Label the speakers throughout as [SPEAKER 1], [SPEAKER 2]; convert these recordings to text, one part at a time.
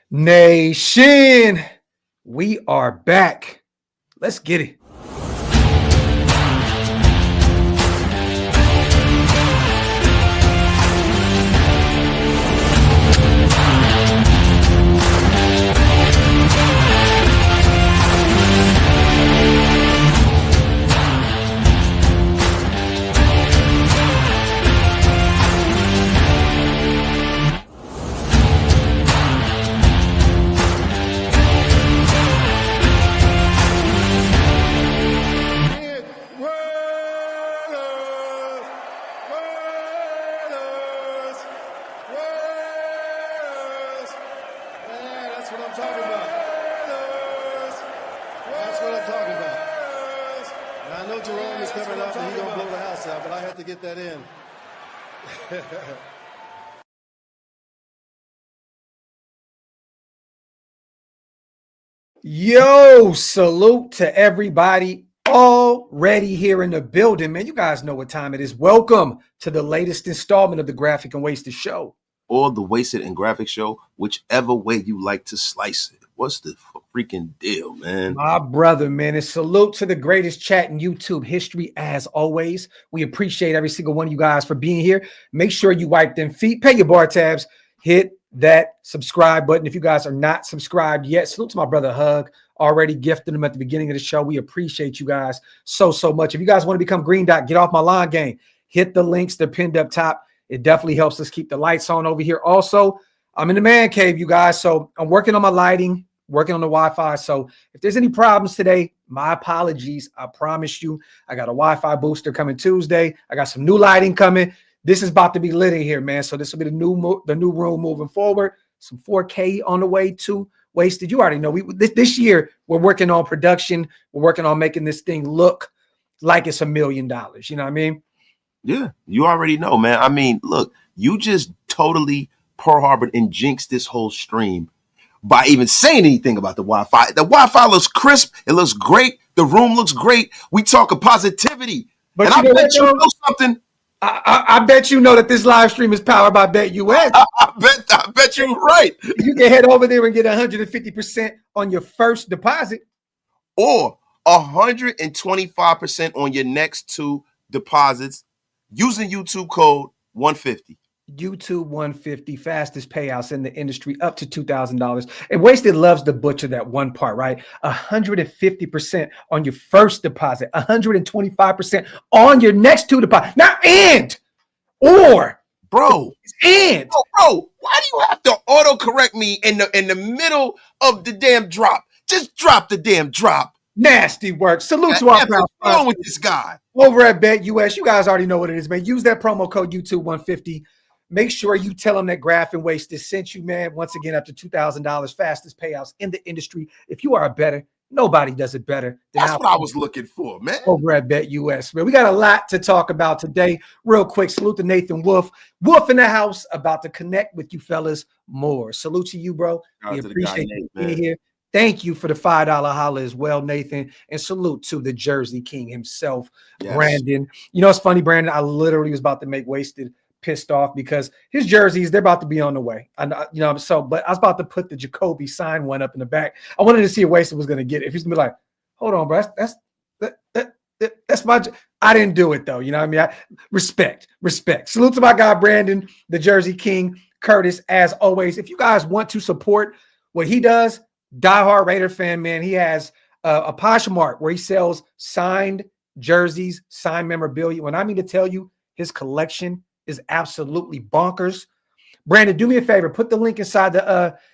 [SPEAKER 1] Nation, we are back. Let's get it.
[SPEAKER 2] Get that in.
[SPEAKER 1] Yo, salute to everybody already here in the building, man. You guys know what time it is. Welcome to the latest installment of the Graphic and Wasted Show.
[SPEAKER 3] Or the Wasted and Graphic Show, whichever way you like to slice it. What's the freaking deal, man?
[SPEAKER 1] My brother, man. And salute to the greatest chat in YouTube history, as always. We appreciate every single one of you guys for being here. Make sure you wipe them feet, pay your bar tabs, hit that subscribe button if you guys are not subscribed yet. Salute to my brother Hug. Already gifted him at the beginning of the show. We appreciate you guys so much. If you guys want to become Green Dot, get off my line game. Hit the links. They're pinned up top. It definitely helps us keep the lights on over here. Also, I'm in the man cave, you guys. So I'm working on my lighting, working on the Wi-Fi. So if there's any problems today, my apologies. I promise you, I got a Wi-Fi booster coming Tuesday. I got some new lighting coming. This is about to be lit in here, man. So this will be the new room moving forward. Some 4K on the way too. Wasted. You already know this year we're working on production. We're working on making this thing look like it's $1 million. You know what I mean?
[SPEAKER 3] Yeah, you already know, man. I mean, look, you just totally Pearl Harbored and jinxed this whole stream by even saying anything about the Wi-Fi. The Wi-Fi looks crisp. It looks great. The room looks great. We talk of positivity.
[SPEAKER 1] But
[SPEAKER 3] and I bet you know something.
[SPEAKER 1] I bet you know that this live stream is powered by BetUS.
[SPEAKER 3] I bet you're right.
[SPEAKER 1] You can head over there and get 150% on your first deposit.
[SPEAKER 3] Or 125% on your next two deposits using YouTube code 150.
[SPEAKER 1] YouTube 150, fastest payouts in the industry, up to $2,000. And Wasted loves to butcher that one part, right? 150% on your first deposit, 125% on your next two deposits. Now,
[SPEAKER 3] bro, why do you have to autocorrect me in the middle of the damn drop? Just drop the damn drop.
[SPEAKER 1] Nasty work. Salute to our
[SPEAKER 3] proud. What's wrong with this guy?
[SPEAKER 1] Over at BetUS, you guys already know what it is, man. Use that promo code YouTube 150. Make sure you tell them that Graph and Wasted sent you, man. Once again, up to $2,000, fastest payouts in the industry. If you are a better, nobody does it better than
[SPEAKER 3] That's what I was looking for, man.
[SPEAKER 1] Over at BetUS, man. We got a lot to talk about today. Real quick, salute to Nathan Wolf. Wolf in the house, about to connect with you fellas more. Salute to you, bro. We appreciate you being here. Thank you for the $5 holla as well, Nathan. And salute to the Jersey King himself, yes. Brandon. You know, it's funny, Brandon. I literally was about to make Wasted pissed off because his jerseys, they're about to be on the way. But I was about to put the Jacoby sign one up in the back. I wanted to see if Wasted was going to get it. If he's going to be like, hold on, bro, that's my, I didn't do it though. You know what I mean? Respect. Salute to my guy, Brandon, the Jersey King, Curtis, as always. If you guys want to support what he does, diehard Raider fan, man, he has a Poshmark where he sells signed jerseys, signed memorabilia. When I mean to tell you, his collection is absolutely bonkers. Brandon, do me a favor. Put the link inside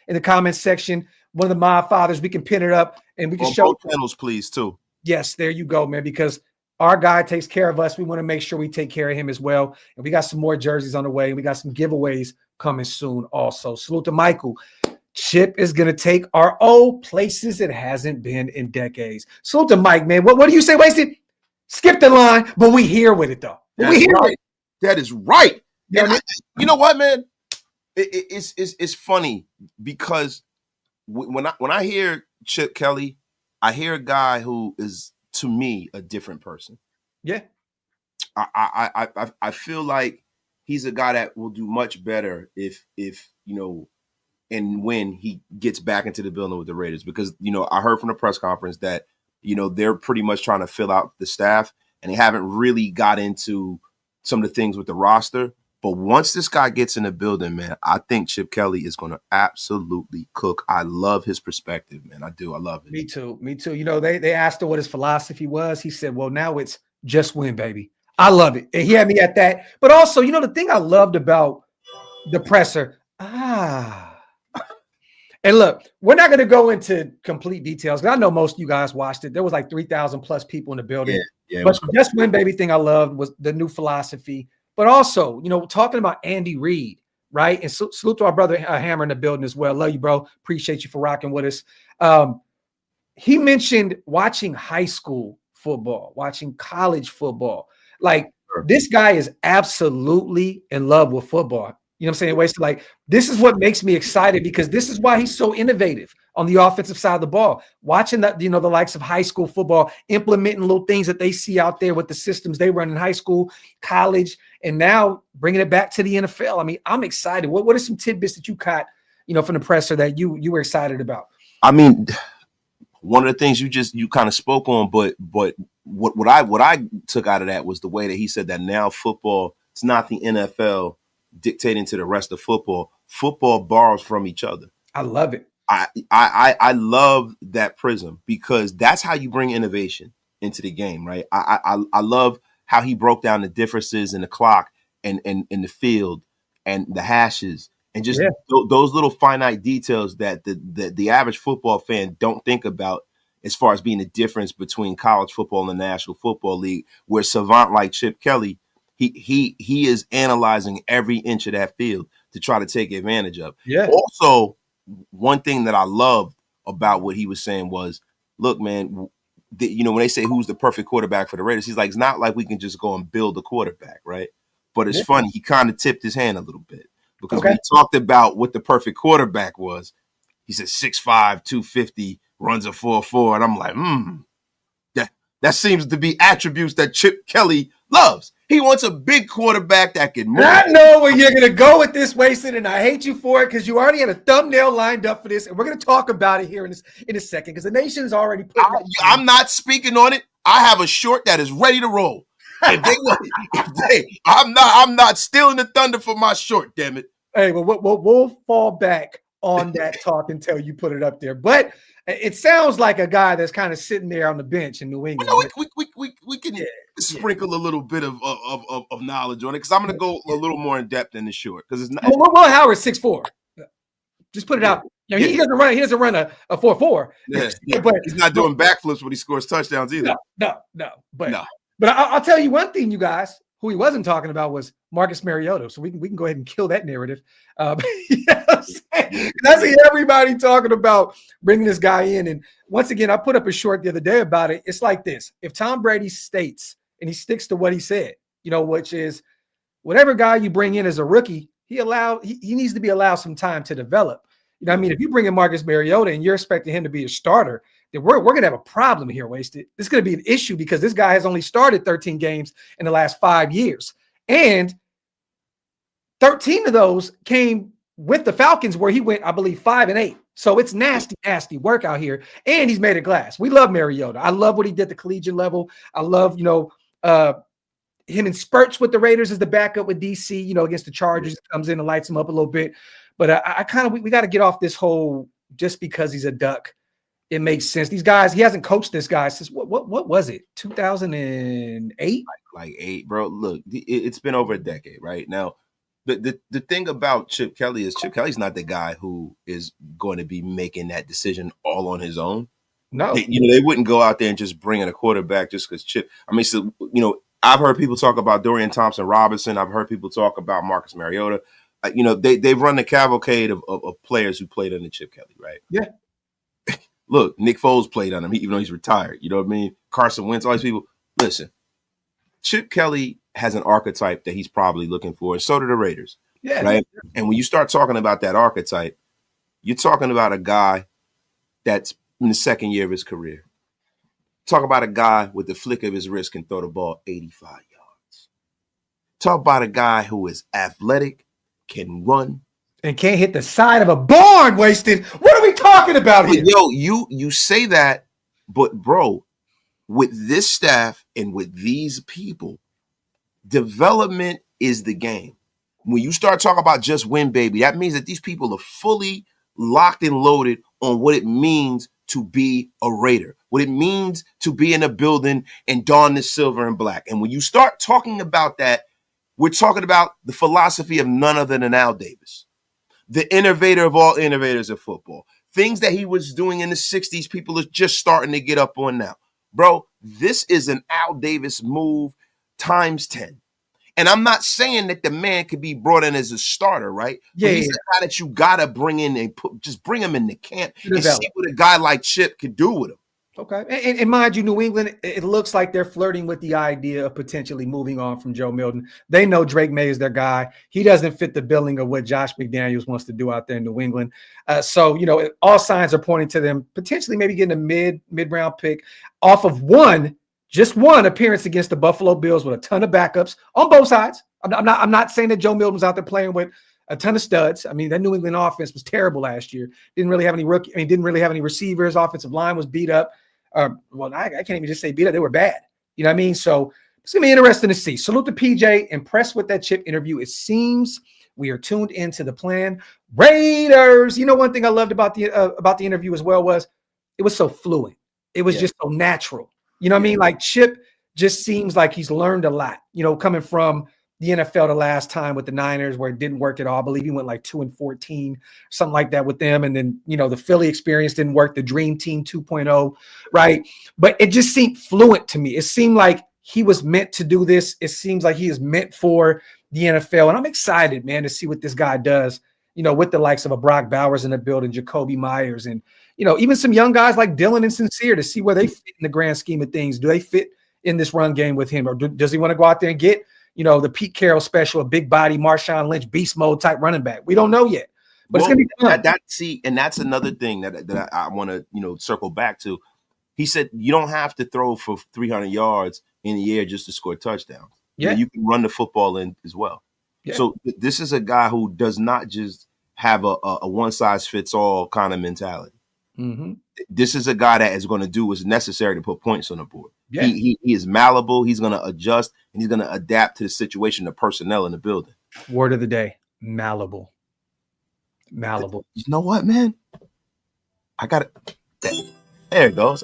[SPEAKER 1] in the comments section. One of the Mob Fathers, we can pin it up and we can
[SPEAKER 3] on
[SPEAKER 1] show
[SPEAKER 3] both channels, please, too.
[SPEAKER 1] Yes, there you go, man, because our guy takes care of us. We want to make sure we take care of him as well. And we got some more jerseys on the way. And we got some giveaways coming soon also. Salute to Michael. Chip is going to take our old places it hasn't been in decades. Salute to Mike, man. What do you say, Wasted? Skip the line, but we here with it, though.
[SPEAKER 3] That is right. Yeah, you know what, man? It's funny because when I hear Chip Kelly, I hear a guy who is, to me, a different person.
[SPEAKER 1] Yeah.
[SPEAKER 3] I feel like he's a guy that will do much better if and when he gets back into the building with the Raiders. Because, I heard from the press conference that, they're pretty much trying to fill out the staff, and they haven't really got into some of the things with the roster. But once this guy gets in the building, man, I think Chip Kelly is going to absolutely cook. I love his perspective, man. I do. I love it.
[SPEAKER 1] Me too. They asked him what his philosophy was. He said, well, now it's just win, baby. I love it. And he had me at that. But also, the thing I loved about the presser, and look, we're not going to go into complete details because I know most of you guys watched it. There was like 3,000 plus people in the building.
[SPEAKER 3] Yeah.
[SPEAKER 1] But the just win, baby thing I loved was the new philosophy. But also, talking about Andy Reid, right? And salute to our brother Hammer in the building as well. Love you, bro. Appreciate you for rocking with us. He mentioned watching high school football, watching college football. Like, this guy is absolutely in love with football. You know what I'm saying? Wasted. Like, this is what makes me excited because this is why he's so innovative on the offensive side of the ball. Watching that, the likes of high school football, implementing little things that they see out there with the systems they run in high school, college, and now bringing it back to the NFL. I mean, I'm excited. What are some tidbits that you caught, from the presser that you were excited about?
[SPEAKER 3] I mean, one of the things you kind of spoke on, but what I took out of that was the way that he said that now football, it's not the NFL dictating to the rest of football. Football borrows from each other.
[SPEAKER 1] I love it.
[SPEAKER 3] I love that prism because that's how you bring innovation into the game, right? I love how he broke down the differences in the clock and in the field and the hashes and just those little finite details that the average football fan don't think about as far as being the difference between college football and the National Football League, where savant like Chip Kelly, he is analyzing every inch of that field to try to take advantage of.
[SPEAKER 1] Yeah.
[SPEAKER 3] Also, one thing that I loved about what he was saying was, look, man, when they say who's the perfect quarterback for the Raiders, he's like, it's not like we can just go and build a quarterback, right? But it's funny, he kind of tipped his hand a little bit because when he talked about what the perfect quarterback was, he said 6'5", 250, runs a 4.4, and I'm like, that seems to be attributes that Chip Kelly loves. He wants a big quarterback that can move.
[SPEAKER 1] I know where you're going to go with this, Wasted, and I hate you for it because you already had a thumbnail lined up for this, and we're going to talk about it here in a second because the nation is already put.
[SPEAKER 3] I'm not speaking on it. I have a short that is ready to roll. I'm not stealing the thunder for my short. Damn it.
[SPEAKER 1] Hey, well, we'll fall back on that talk until you put it up there, but it sounds like a guy that's kind of sitting there on the bench in New England.
[SPEAKER 3] We can sprinkle a little bit of knowledge on it because I'm going to go a little more in depth in the short because it's not.
[SPEAKER 1] Well, Howard's 6'4". Just put it out. He doesn't run. He doesn't run a 4.4.
[SPEAKER 3] But he's not doing backflips when he scores touchdowns either.
[SPEAKER 1] No. But I'll tell you one thing, you guys. Who he wasn't talking about was Marcus Mariota. So we can go ahead and kill that narrative. I see everybody talking about bringing this guy in. And once again, I put up a short the other day about it. It's like this. If Tom Brady states and he sticks to what he said, which is whatever guy you bring in as a rookie, he needs to be allowed some time to develop. If you bring in Marcus Mariota and you're expecting him to be a starter, then we're going to have a problem here, Wasted. This is going to be an issue because this guy has only started 13 games in the last 5 years. And 13 of those came with the Falcons where he went, I believe, 5-8. So it's nasty work out here. And he's made of glass. We love Mariota. I love what he did at the collegiate level. I love, him in spurts with the Raiders as the backup with DC, against the Chargers. Comes in and lights him up a little bit. But we got to get off this whole just because he's a duck. It makes sense. These guys, he hasn't coached this guy since what was it? 2008?
[SPEAKER 3] Like 8, bro. Look, it's been over a decade, right? Now, the thing about Chip Kelly is Chip Kelly's not the guy who is going to be making that decision all on his own.
[SPEAKER 1] No.
[SPEAKER 3] They wouldn't go out there and just bring in a quarterback just because Chip. I mean, so, I've heard people talk about Dorian Thompson-Robinson. I've heard people talk about Marcus Mariota. They've run the cavalcade of players who played under Chip Kelly, right?
[SPEAKER 1] Yeah.
[SPEAKER 3] Look, Nick Foles played on him, even though he's retired. You know what I mean? Carson Wentz, all these people. Listen, Chip Kelly has an archetype that he's probably looking for, and so do the Raiders.
[SPEAKER 1] Yeah.
[SPEAKER 3] Right? And when you start talking about that archetype, you're talking about a guy that's in the second year of his career. Talk about a guy with the flick of his wrist can throw the ball 85 yards. Talk about a guy who is athletic, can run,
[SPEAKER 1] And can't hit the side of a barn, Wasted. What are we talking about here?
[SPEAKER 3] Yo, you say that, but bro, with this staff and with these people, development is the game. When you start talking about just win, baby, that means that these people are fully locked and loaded on what it means to be a Raider, what it means to be in a building and don the silver and black. And when you start talking about that, we're talking about the philosophy of none other than Al Davis, the innovator of all innovators of football. Things that he was doing in the 60s, people are just starting to get up on now. Bro, this is an Al Davis move times 10. And I'm not saying that the man could be brought in as a starter, right?
[SPEAKER 1] Yeah,
[SPEAKER 3] but he's a guy that you gotta bring in and just bring him in the camp and
[SPEAKER 1] develop.
[SPEAKER 3] see what a guy like Chip could do with him.
[SPEAKER 1] Okay. And mind you, New England, it looks like they're flirting with the idea of potentially moving on from Joe Milton. They know Drake May is their guy. He doesn't fit the billing of what Josh McDaniels wants to do out there in New England. So, all signs are pointing to them potentially maybe getting a mid-round pick off of just one appearance against the Buffalo Bills with a ton of backups on both sides. I'm not saying that Joe Milton was out there playing with a ton of studs. I mean, that New England offense was terrible last year. Didn't really have any receivers. Offensive line was beat up. I can't even just say beat up. They were bad. You know what I mean? So it's going to be interesting to see. Salute to PJ. Impressed with that Chip interview. It seems we are tuned into the plan. Raiders. One thing I loved about the interview as well was it was so fluent. It was just so natural. You know what I mean? Like Chip just seems like he's learned a lot, coming from the NFL the last time with the Niners where it didn't work at all. I believe he went like 2-14, something like that with them. And then, the Philly experience didn't work, the Dream Team 2.0, right? But it just seemed fluent to me. It seemed like he was meant to do this. It seems like he is meant for the NFL. And I'm excited, man, to see what this guy does, with the likes of a Brock Bowers in the building, Jacoby Myers, and, even some young guys like Dylan and Sincere to see where they fit in the grand scheme of things. Do they fit in this run game with him? Or does he want to go out there and get, the Pete Carroll special, a big body, Marshawn Lynch, beast mode type running back? We don't know yet, but it's going to be fun.
[SPEAKER 3] And that's another thing that I want to, circle back to. He said, you don't have to throw for 300 yards in the air just to score touchdowns.
[SPEAKER 1] Yeah.
[SPEAKER 3] You can run the football in as well. Yeah. So this is a guy who does not just have a one size fits all kind of mentality. Mm-hmm. This is a guy that is going to do what's necessary to put points on the board. Yeah. He is malleable. He's going to adjust and he's going to adapt to the situation, the personnel in the building.
[SPEAKER 1] Word of the day, malleable. Malleable.
[SPEAKER 3] You know what, man? I got it. There it goes.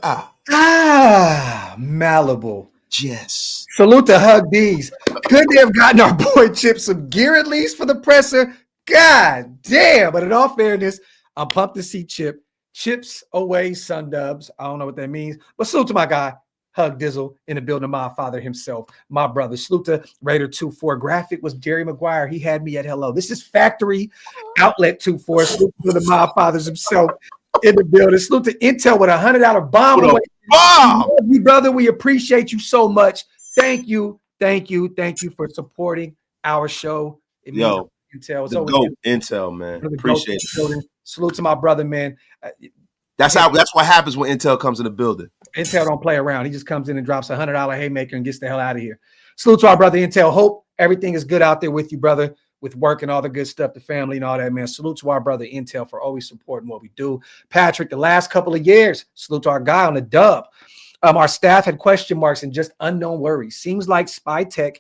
[SPEAKER 1] Malleable.
[SPEAKER 3] Yes.
[SPEAKER 1] Salute to Hug D's. Could they have gotten our boy Chip some gear at least for the presser? God damn. But in all fairness, I'm pumped to see Chip. Chips away, Sun Dubs. I don't know what that means. But salute to my guy, Hug Dizzle, in the building, my father himself, my brother. Salute to Raider 24. Graphic was Jerry Maguire. He had me at hello. This is Factory Outlet 24. Salute to the my fathers himself in the building. Salute to Intel with $100 bomb. We brother, we appreciate you so much. Thank you for supporting our show.
[SPEAKER 3] Intel, the GOAT Intel, man. Appreciate it.
[SPEAKER 1] Salute to my brother, man.
[SPEAKER 3] That's what happens when Intel comes in the building.
[SPEAKER 1] Intel don't play around. He just comes in and drops $100 haymaker and gets the hell out of here. Salute to our brother Intel. Hope everything is good out there with you, brother, with work and all the good stuff, the family and all that, man. Salute to our brother Intel for always supporting what we do. Patrick, the last couple of years, salute to our guy on the dub. Our staff had question marks and just unknown worries. Seems like SpyTech,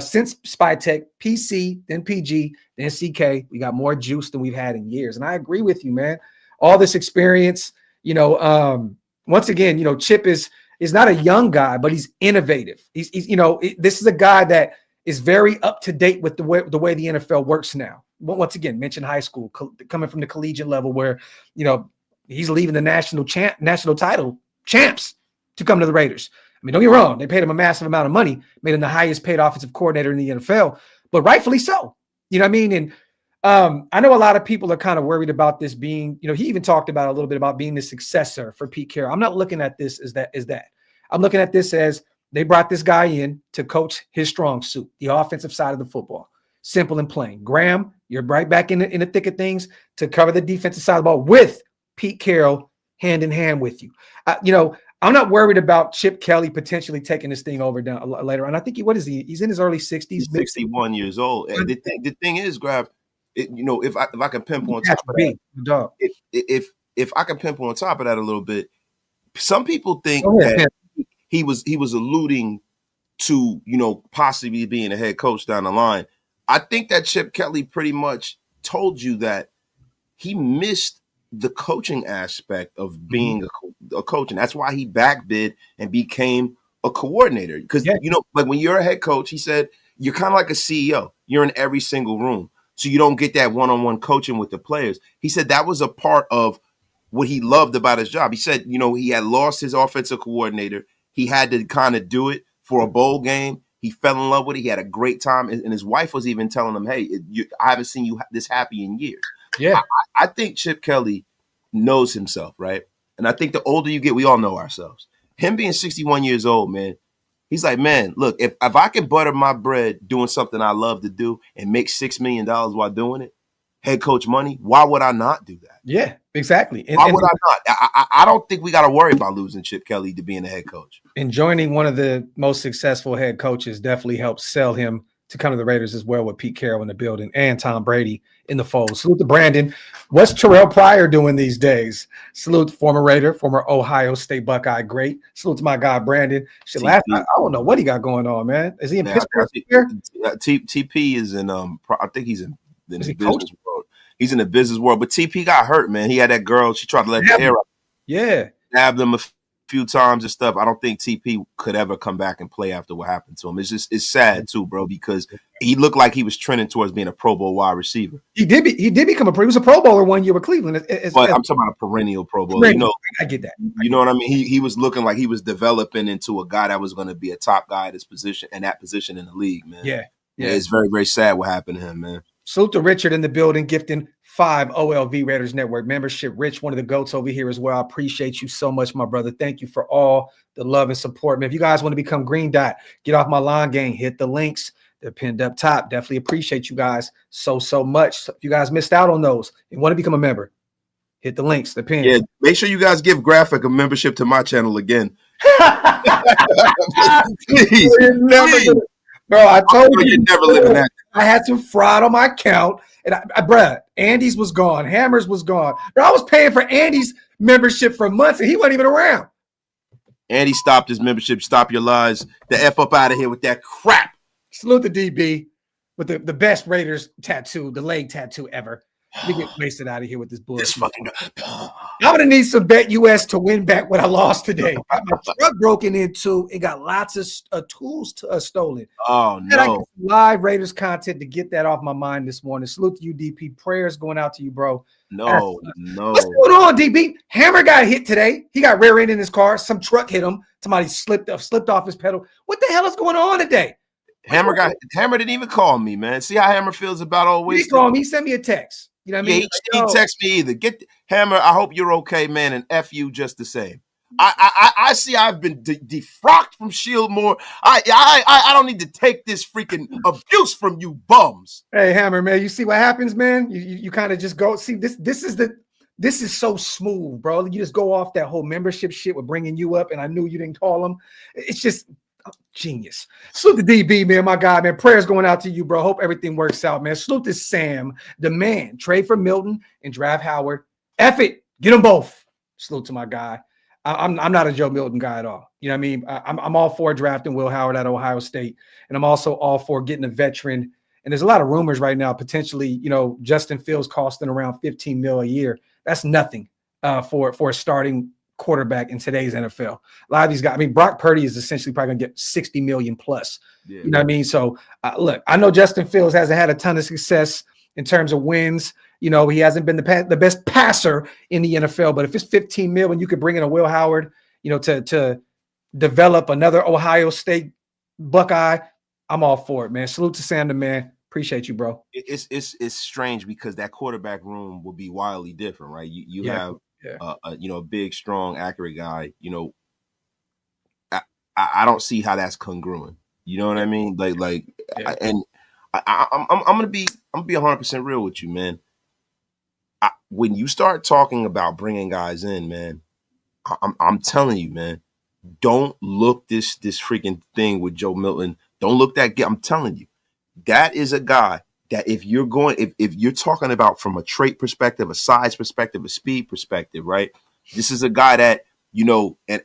[SPEAKER 1] since SpyTech, PC, then PG, then CK, we got more juice than we've had in years. And I agree with you, man. All this experience, once again, Chip is not a young guy, but he's innovative. He's this is a guy that is very up to date with the way the NFL works now. Once again, mention high school, coming from the collegiate level where, he's leaving the national title champs to come to the Raiders. I mean, don't get me wrong. They paid him a massive amount of money, made him the highest paid offensive coordinator in the NFL, but rightfully so. You know what I mean? And I know a lot of people are kind of worried about this being, he even talked about a little bit about being the successor for Pete Carroll. I'm not looking at this as that. I'm looking at this as they brought this guy in to coach his strong suit, the offensive side of the football. Simple and plain. Graham, you're right back in the thick of things to cover the defensive side of the ball with Pete Carroll hand in hand with you. I'm not worried about Chip Kelly potentially taking this thing over down later on. I think he's in his early 60s.
[SPEAKER 3] He's 61 years old. And the thing is, Grab, if I can pimp on top of that, if I can pimp on top of that a little bit, some people think that he was alluding to, possibly being a head coach down the line. I think that Chip Kelly pretty much told you that he missed the coaching aspect of being a coach, and that's why he backbid and became a coordinator. Because like when you're a head coach, he said you're kind of like a CEO. You're in every single room, so you don't get that one-on-one coaching with the players. He said that was a part of what he loved about his job. He said, he had lost his offensive coordinator. He had to kind of do it for a bowl game. He fell in love with it. He had a great time, and his wife was even telling him, "Hey, I haven't seen you this happy in years."
[SPEAKER 1] Yeah,
[SPEAKER 3] I think Chip Kelly knows himself, right? And I think the older you get, we all know ourselves. Him being 61 years old, man, he's like, man, look, if I can butter my bread doing something I love to do and make $6 million while doing it, head coach money, why would I not do that?
[SPEAKER 1] Yeah, exactly.
[SPEAKER 3] Why would I not? I don't think we got to worry about losing Chip Kelly to being a head coach.
[SPEAKER 1] And joining one of the most successful head coaches definitely helps sell him to come to the Raiders as well, with Pete Carroll in the building and Tom Brady in the fold. Salute to Brandon. What's Terrell Pryor doing these days? Salute to former Raider, former Ohio State Buckeye great. Salute to my guy Brandon. Shit, I don't know what he got going on, man. Is he in Pittsburgh?
[SPEAKER 3] TP is in I think he's in the business world. He's in the business world, but TP got hurt, man. He had that girl. She tried to let the air out.
[SPEAKER 1] Yeah,
[SPEAKER 3] stabbed him a few times and stuff. I don't think TP could ever come back and play after what happened to him. It's sad too, bro, because he looked like he was trending towards being a Pro Bowl wide receiver.
[SPEAKER 1] He did become he was a Pro Bowler one year with Cleveland.
[SPEAKER 3] But I'm talking about a perennial Pro Bowler.
[SPEAKER 1] I get that.
[SPEAKER 3] You know what I mean? He was looking like he was developing into a guy that was going to be a top guy at his position and that position in the league, man.
[SPEAKER 1] Yeah.
[SPEAKER 3] It's very, very sad what happened to him, man.
[SPEAKER 1] Salute to Richard in the building, gifting 5 OLV Raiders Network membership. Rich, one of the GOATs over here as well. I appreciate you so much, my brother. Thank you for all the love and support, man. If you guys want to become Green Dot, get off my line gang, hit the links. They're pinned up top. Definitely appreciate you guys so much. So if you guys missed out on those and want to become a member, hit the links. They're pinned.
[SPEAKER 3] Yeah, make sure you guys give Graphic a membership to my channel again. Please.
[SPEAKER 1] Bro, I told you,
[SPEAKER 3] you're never living that.
[SPEAKER 1] I had some fraud on my account, and bruh, Andy's was gone, Hammers was gone. Bro, I was paying for Andy's membership for months, and he wasn't even around.
[SPEAKER 3] Andy stopped his membership. Stop your lies. The F up out of here with that crap.
[SPEAKER 1] Salute the DB with the best Raiders tattoo, the leg tattoo ever. We get wasted out of here with this bullshit.
[SPEAKER 3] This fucking
[SPEAKER 1] I'm gonna need some Bet US to win back what I lost today. My truck broken into. It got lots of tools stolen.
[SPEAKER 3] Oh no!
[SPEAKER 1] And I get live Raiders content to get that off my mind this morning. Salute to you, DP. Prayers going out to you, bro.
[SPEAKER 3] No.
[SPEAKER 1] What's going on, DB? Hammer got hit today. He got rear-ended in his car. Some truck hit him. Somebody slipped off his pedal. What the hell is going on today?
[SPEAKER 3] Hammer didn't even call me, man. See how Hammer feels about always.
[SPEAKER 1] He called me. He sent me a text. You know what I mean?
[SPEAKER 3] He texted me either. Get Hammer. I hope you're okay, man, and F you just the same. I see. I've been defrocked from Shieldmore. I don't need to take this freaking abuse from you bums.
[SPEAKER 1] Hey, Hammer, man, you see what happens, man? You kind of just go see this. This is so smooth, bro. You just go off that whole membership shit with bringing you up, and I knew you didn't call him. It's just genius. Salute to DB, man, my guy, man. Prayers going out to you, bro. Hope everything works out, man. Salute to Sam, the man. Trade for Milton and draft Howard. F it. Get them both. Salute to my guy. I'm not a Joe Milton guy at all. You know what I mean? I'm all for drafting Will Howard at Ohio State, and I'm also all for getting a veteran. And there's a lot of rumors right now, potentially, Justin Fields costing around $15 million a year. That's nothing for a starting quarterback in today's NFL. A lot of these guys, Brock Purdy is essentially probably gonna get $60 million plus. Yeah. You know what I mean? So look, I know Justin Fields hasn't had a ton of success in terms of wins. He hasn't been the best passer in the NFL, but if it's $15 million, you could bring in a Will Howard, to develop another Ohio State Buckeye. I'm all for it, man. Salute to Sam, the man. Appreciate you, bro.
[SPEAKER 3] It's strange because that quarterback room will be wildly different, right? You have a big, strong, accurate guy. I don't see how that's congruent. You know what I mean? I'm gonna be 100% real with you, man. When you start talking about bringing guys in, man, I'm telling you, man, don't look this freaking thing with Joe Milton. Don't look that. I'm telling you, that is a guy that if you're going, if you're talking about from a trait perspective, a size perspective, a speed perspective, right? This is a guy that, you know, and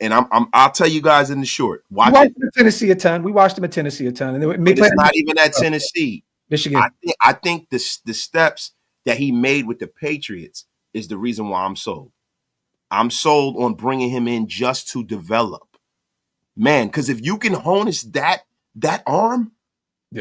[SPEAKER 3] I'll tell you guys in the short.
[SPEAKER 1] Watch him at Tennessee a ton. We watched him at Tennessee a ton, and
[SPEAKER 3] but it's not even at Tennessee.
[SPEAKER 1] Michigan.
[SPEAKER 3] I think the steps that he made with the Patriots is the reason why I'm sold. I'm sold on bringing him in just to develop, man. Because if you can harness that arm,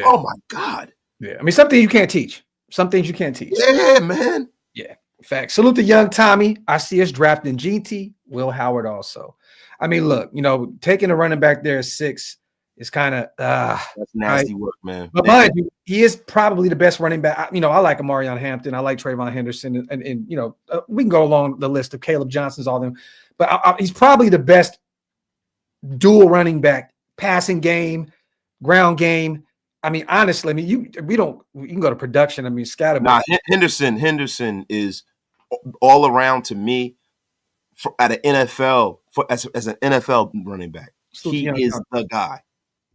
[SPEAKER 3] oh my God.
[SPEAKER 1] Yeah, I mean, something you can't teach. Some things you can't teach.
[SPEAKER 3] Yeah, man.
[SPEAKER 1] Yeah, in fact. Salute to young Tommy. I see us drafting GT, Will Howard also. I mean, look, you know, taking a running back there at 6 is kind of
[SPEAKER 3] that's nasty work, man.
[SPEAKER 1] But mind you, he is probably the best running back. You know, I like Amarion Hampton, I like Trayvon Henderson, and you know, we can go along the list of Caleb Johnson's, all them. But he's probably the best dual running back, passing game, ground game. I mean, honestly, I mean, you can go to production. I mean, Scatterback.
[SPEAKER 3] Nah, Henderson is all around to me at an NFL as an NFL running back. He is the guy.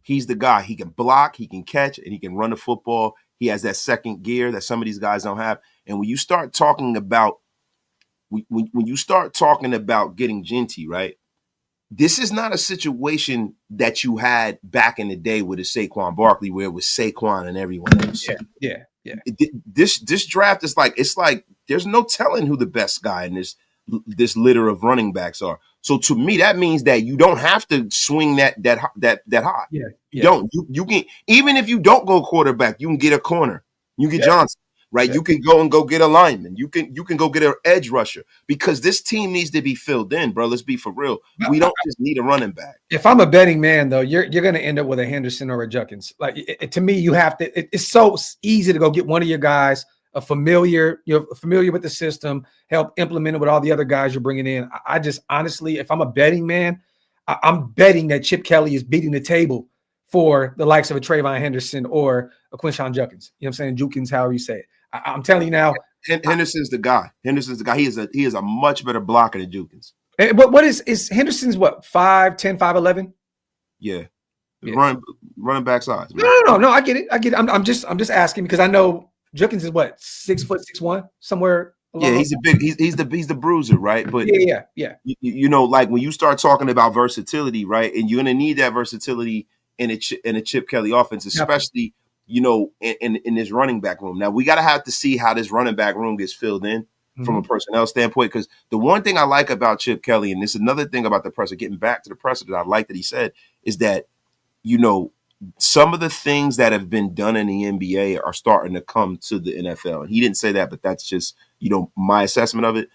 [SPEAKER 3] He's the guy. He can block, he can catch, and he can run the football. He has that second gear that some of these guys don't have. And when you start talking about when you start talking about getting Genty, right? This is not a situation that you had back in the day with a Saquon Barkley, where it was Saquon and everyone else.
[SPEAKER 1] Yeah.
[SPEAKER 3] This draft is like, it's like there's no telling who the best guy in this litter of running backs are. So to me, that means that you don't have to swing that high. You don't. You can, even if you don't go quarterback, you can get a corner. You get Johnson. Right, you can go get a lineman. You can go get an edge rusher, because this team needs to be filled in, bro. Let's be for real. We don't just need a running back.
[SPEAKER 1] If I'm a betting man, though, you're going to end up with a Henderson or a Judkins. Like to me, you have to. It's so easy to go get one of your guys, you're familiar with the system, help implement it with all the other guys you're bringing in. I just honestly, if I'm a betting man, I'm betting that Chip Kelly is beating the table for the likes of a Trayvon Henderson or a Quinshon Judkins. You know what I'm saying? Jukins, however you say it. I'm telling you now,
[SPEAKER 3] Henderson's the guy. He is a much better blocker than Jukins.
[SPEAKER 1] What is Henderson's what? 5'10", 5'11"?
[SPEAKER 3] Yeah. Running back size. Man.
[SPEAKER 1] No. I get it. I'm just asking because I know Jukins is what, 6 foot 6'1", somewhere.
[SPEAKER 3] Yeah, he's a big. He's the bruiser, right? But
[SPEAKER 1] yeah.
[SPEAKER 3] You know, like when you start talking about versatility, right, and you're gonna need that versatility in a Chip Kelly offense, especially. You know, in this running back room. Now, we got to have to see how this running back room gets filled in from a personnel standpoint, because the one thing I like about Chip Kelly, and this is another thing about the presser, getting back to the presser that I like that he said, is that, you know, some of the things that have been done in the NBA are starting to come to the NFL. And he didn't say that, but that's just, you know, my assessment of it.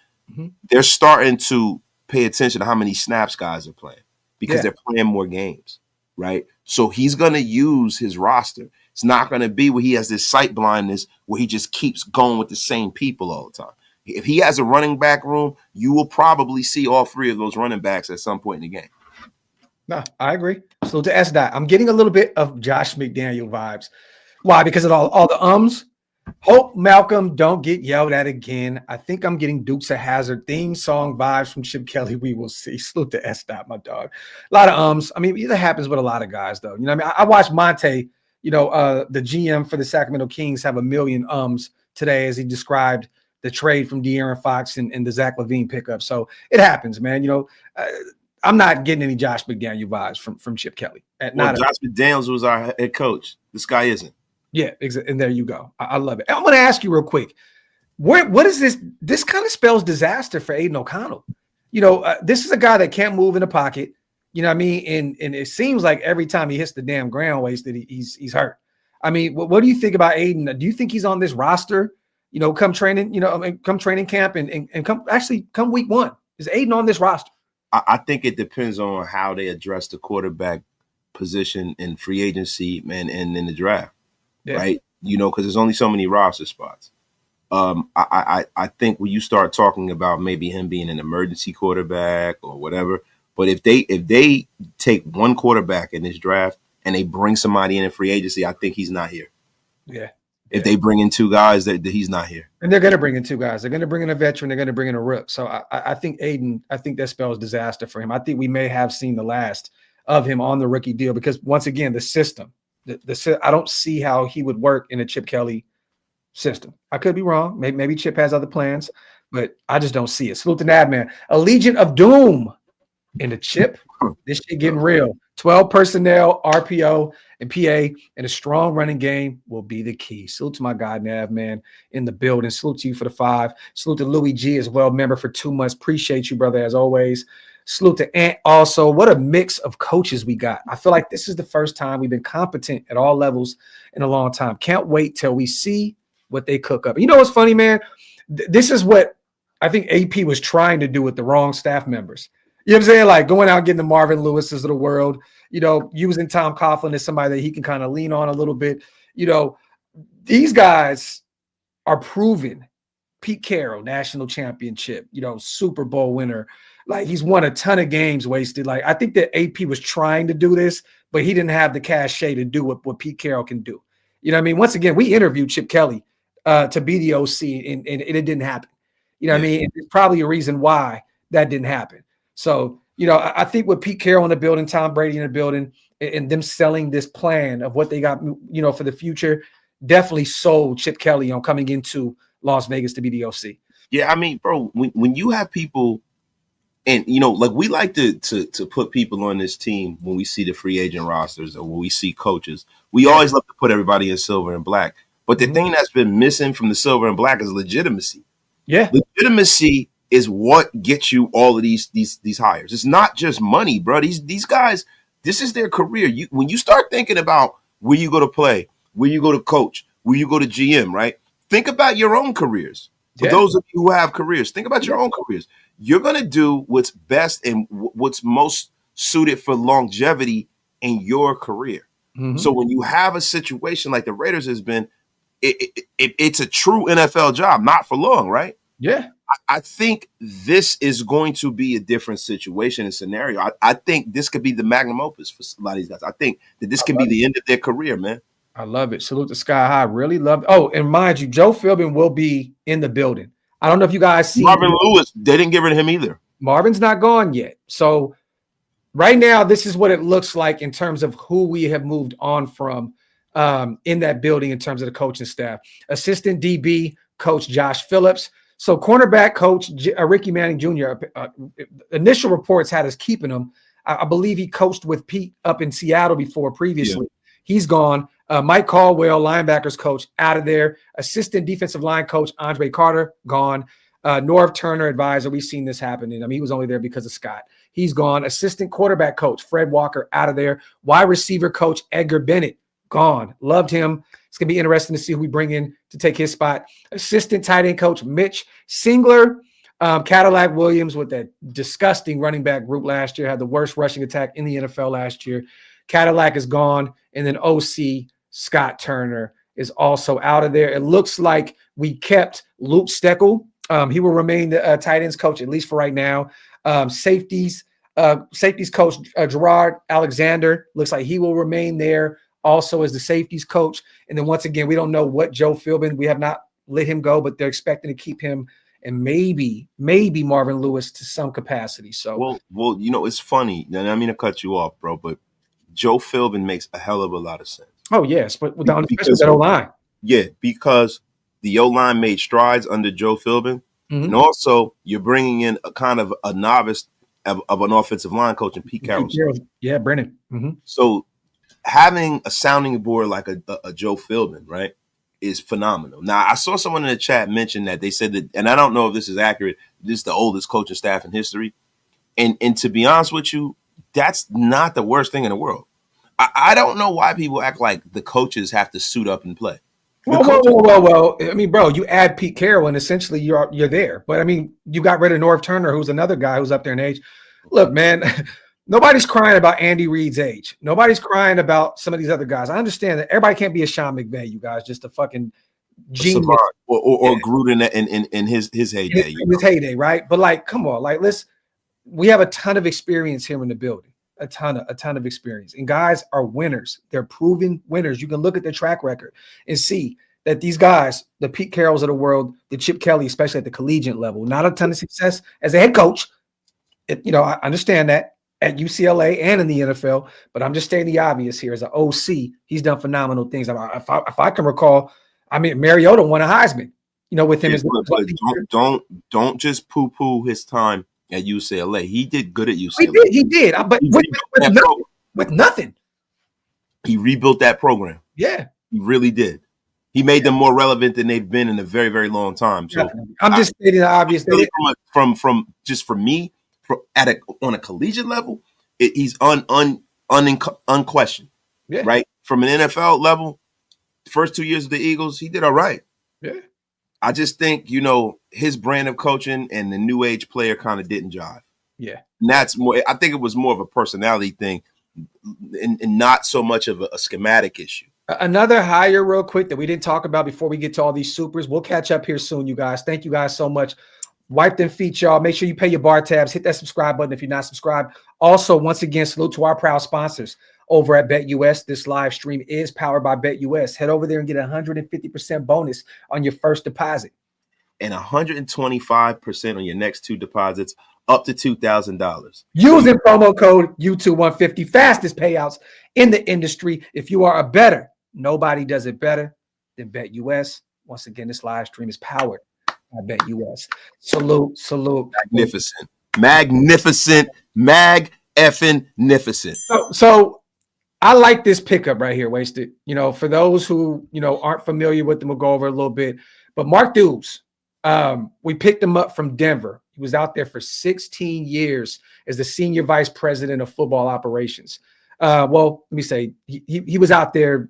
[SPEAKER 3] They're starting to pay attention to how many snaps guys are playing, because they're playing more games, right? So he's going to use his roster. It's not going to be where he has this sight blindness where he just keeps going with the same people all the time. If he has a running back room, you will probably see all three of those running backs at some point in the game.
[SPEAKER 1] No, I agree. So to S-Dot, I'm getting a little bit of Josh McDaniel vibes. Why? Because of all the ums. Hope Malcolm don't get yelled at again. I think I'm getting Dukes of Hazzard theme song vibes from Chip Kelly. We will see. Salute to S-Dot, my dog. A lot of ums. I mean, it happens with a lot of guys, though. You know what I mean? I watched Monte, you know, the GM for the Sacramento Kings, have a million ums today as he described the trade from De'Aaron Fox and the Zach LaVine pickup. So it happens, man. You know, I'm not getting any Josh McDaniel vibes from Chip Kelly.
[SPEAKER 3] Josh McDaniels was our head coach. This guy isn't.
[SPEAKER 1] Yeah, and there you go. I love it. I'm going to ask you real quick. What is this? This kind of spells disaster for Aiden O'Connell. You know, this is a guy that can't move in the pocket. You know what I mean? And it seems like every time he hits the damn ground wasted, he's hurt. I mean, what do you think about Aiden? Do you think he's on this roster? You know, come training, you know, come training camp and come week 1. Is Aiden on this roster?
[SPEAKER 3] I think it depends on how they address the quarterback position in free agency, man, and in the draft. Yeah. Right, you know, because there's only so many roster spots. I think when you start talking about maybe him being an emergency quarterback or whatever, but if they take one quarterback in this draft and they bring somebody in free agency, I think he's not here.
[SPEAKER 1] Yeah.
[SPEAKER 3] If they bring in 2 guys, that he's not here.
[SPEAKER 1] And they're going to bring in 2 guys. They're going to bring in a veteran. They're going to bring in a rook. So I think Aiden, I think that spells disaster for him. I think we may have seen the last of him on the rookie deal because once again, the system. I don't see how he would work in a Chip Kelly system. I could be wrong. Maybe Chip has other plans, but I just don't see it. Salute to Nab, man. A Legion of Doom in the Chip. This shit getting real. 12 personnel, RPO, and PA, and a strong running game will be the key. Salute to my guy, Nav, man, in the building. Salute to you for the 5. Salute to Louis G as well, member for 2 months. Appreciate you, brother, as always. Salute to Ant also. What a mix of coaches we got. I feel like this is the first time we've been competent at all levels in a long time. Can't wait till we see what they cook up. You know what's funny, man? This is what I think AP was trying to do with the wrong staff members. You know what I'm saying? Like going out and getting the Marvin Lewises of the world, using Tom Coughlin as somebody that he can kind of lean on a little bit. These guys are proven. Pete Carroll, national championship, Super Bowl winner. Like he's won a ton of games wasted. Like I think that AP was trying to do this, but he didn't have the cachet to do what Pete Carroll can do. You know what I mean? Once again, we interviewed Chip Kelly to be the OC and it didn't happen. You know what I mean? It's probably a reason why that didn't happen. So, I think with Pete Carroll in the building, Tom Brady in the building, and them selling this plan of what they got, for the future, definitely sold Chip Kelly on coming into Las Vegas to be the OC.
[SPEAKER 3] Yeah, I mean, bro, when you have people, and like we like to put people on this team when we see the free agent rosters or when we see coaches, we always love to put everybody in silver and black. But the thing that's been missing from the silver and black is legitimacy.
[SPEAKER 1] Yeah,
[SPEAKER 3] legitimacy is what gets you all of these hires. It's not just money, bro. These guys, this is their career. When you start thinking about where you go to play, where you go to coach, where you go to GM, right? Think about your own careers. For those of you who have careers, think about your own careers. You're going to do what's best and what's most suited for longevity in your career. Mm-hmm. So when you have a situation like the Raiders has been, it's a true NFL job, not for long, right?
[SPEAKER 1] Yeah.
[SPEAKER 3] I think this is going to be a different situation and scenario. I think this could be the magnum opus for a lot of these guys. I think that this can be the end of their career, man.
[SPEAKER 1] I love it. Salute to Sky High. Really love it. Oh, and mind you, Joe Philbin will be in the building. I don't know if you guys see
[SPEAKER 3] Marvin Lewis. They didn't get rid of him either.
[SPEAKER 1] Marvin's not gone yet. So right now, this is what it looks like in terms of who we have moved on from in that building in terms of the coaching staff. Assistant DB coach Josh Phillips. So cornerback coach Ricky Manning Jr. Initial reports had us keeping him. I believe he coached with Pete up in Seattle before previously. Yeah. He's gone. Mike Caldwell, linebackers coach, out of there. Assistant defensive line coach Andre Carter, gone. Norv Turner, advisor. We've seen this happen. And he was only there because of Scott. He's gone. Assistant quarterback coach Fred Walker, out of there. Wide receiver coach Edgar Bennett, gone. Loved him. It's going to be interesting to see who we bring in to take his spot. Assistant tight end coach Mitch Singler. Cadillac Williams with that disgusting running back group last year, had the worst rushing attack in the NFL last year. Cadillac is gone. And then OC Scott Turner is also out of there. It looks like we kept Luke Steckel. He will remain the tight ends coach, at least for right now. Safeties coach Gerard Alexander looks like he will remain there also as the safeties coach. And then once again, we don't know what Joe Philbin, we have not let him go, but they're expecting to keep him and maybe Marvin Lewis to some capacity. So,
[SPEAKER 3] well, it's funny. And I mean to cut you off, bro, but Joe Philbin makes a hell of a lot of sense.
[SPEAKER 1] Oh, yes, but down because that O-line.
[SPEAKER 3] Yeah, because the O-line made strides under Joe Philbin. Mm-hmm. And also, you're bringing in a kind of a novice of an offensive line coach in Pete Carroll.
[SPEAKER 1] Yeah, Brennan. Mm-hmm.
[SPEAKER 3] So having a sounding board like a Joe Philbin, right, is phenomenal. Now, I saw someone in the chat mention that they said that, and I don't know if this is accurate, this is the oldest coaching staff in history. And to be honest with you, that's not the worst thing in the world. I don't know why people act like the coaches have to suit up and play.
[SPEAKER 1] Well. I mean, bro, you add Pete Carroll and essentially you're there. But I mean, you got rid of Norv Turner, who's another guy who's up there in age. Look, man, nobody's crying about Andy Reid's age. Nobody's crying about some of these other guys. I understand that everybody can't be a Sean McVay, you guys, just a fucking genius.
[SPEAKER 3] Or Gruden in his heyday.
[SPEAKER 1] His heyday, right? But like, come on, like we have a ton of experience here in the building. A ton of experience. And guys are winners. They're proven winners. You can look at their track record and see that these guys, the Pete Carrolls of the world, the Chip Kelly, especially at the collegiate level, not a ton of success as a head coach. I understand that at UCLA and in the NFL, but I'm just stating the obvious here. As an OC, he's done phenomenal things. If I can recall, I mean, Mariota won a Heisman. With him
[SPEAKER 3] Yeah,
[SPEAKER 1] as
[SPEAKER 3] don't just poo-poo his time at UCLA. He did good at UCLA.
[SPEAKER 1] He did. But with nothing.
[SPEAKER 3] He rebuilt that program.
[SPEAKER 1] Yeah.
[SPEAKER 3] He really did. He made them more relevant than they've been in a very, very long time. So
[SPEAKER 1] I'm just stating the obvious.
[SPEAKER 3] Really from just for me, on a collegiate level, he's unquestioned.
[SPEAKER 1] Yeah.
[SPEAKER 3] Right? From an NFL level, first 2 years of the Eagles, he did all right.
[SPEAKER 1] Yeah.
[SPEAKER 3] I just think, his brand of coaching and the new age player kind of didn't jive.
[SPEAKER 1] Yeah.
[SPEAKER 3] And that's more, I think it was more of a personality thing and not so much of a schematic issue.
[SPEAKER 1] Another hire real quick that we didn't talk about before we get to all these supers. We'll catch up here soon, you guys. Thank you guys so much. Wipe them feet, y'all. Make sure you pay your bar tabs. Hit that subscribe button if you're not subscribed. Also, once again, salute to our proud sponsors over at BetUS. This live stream is powered by BetUS. Head over there and get 150% bonus on your first deposit.
[SPEAKER 3] And 125% on your next 2 deposits, up to $2,000.
[SPEAKER 1] Using promo code U2150. Fastest payouts in the industry. If you are a bettor, nobody does it better than BetUS. Once again, this live stream is powered by BetUS. Salute.
[SPEAKER 3] Magnificent. Mag-effing-nificent.
[SPEAKER 1] So I like this pickup right here, Wasted. For those who, aren't familiar with them, we'll go over a little bit. But Mark Dukes, we picked him up from Denver. He was out there for 16 years as the senior vice president of football operations. Well, let me say he was out there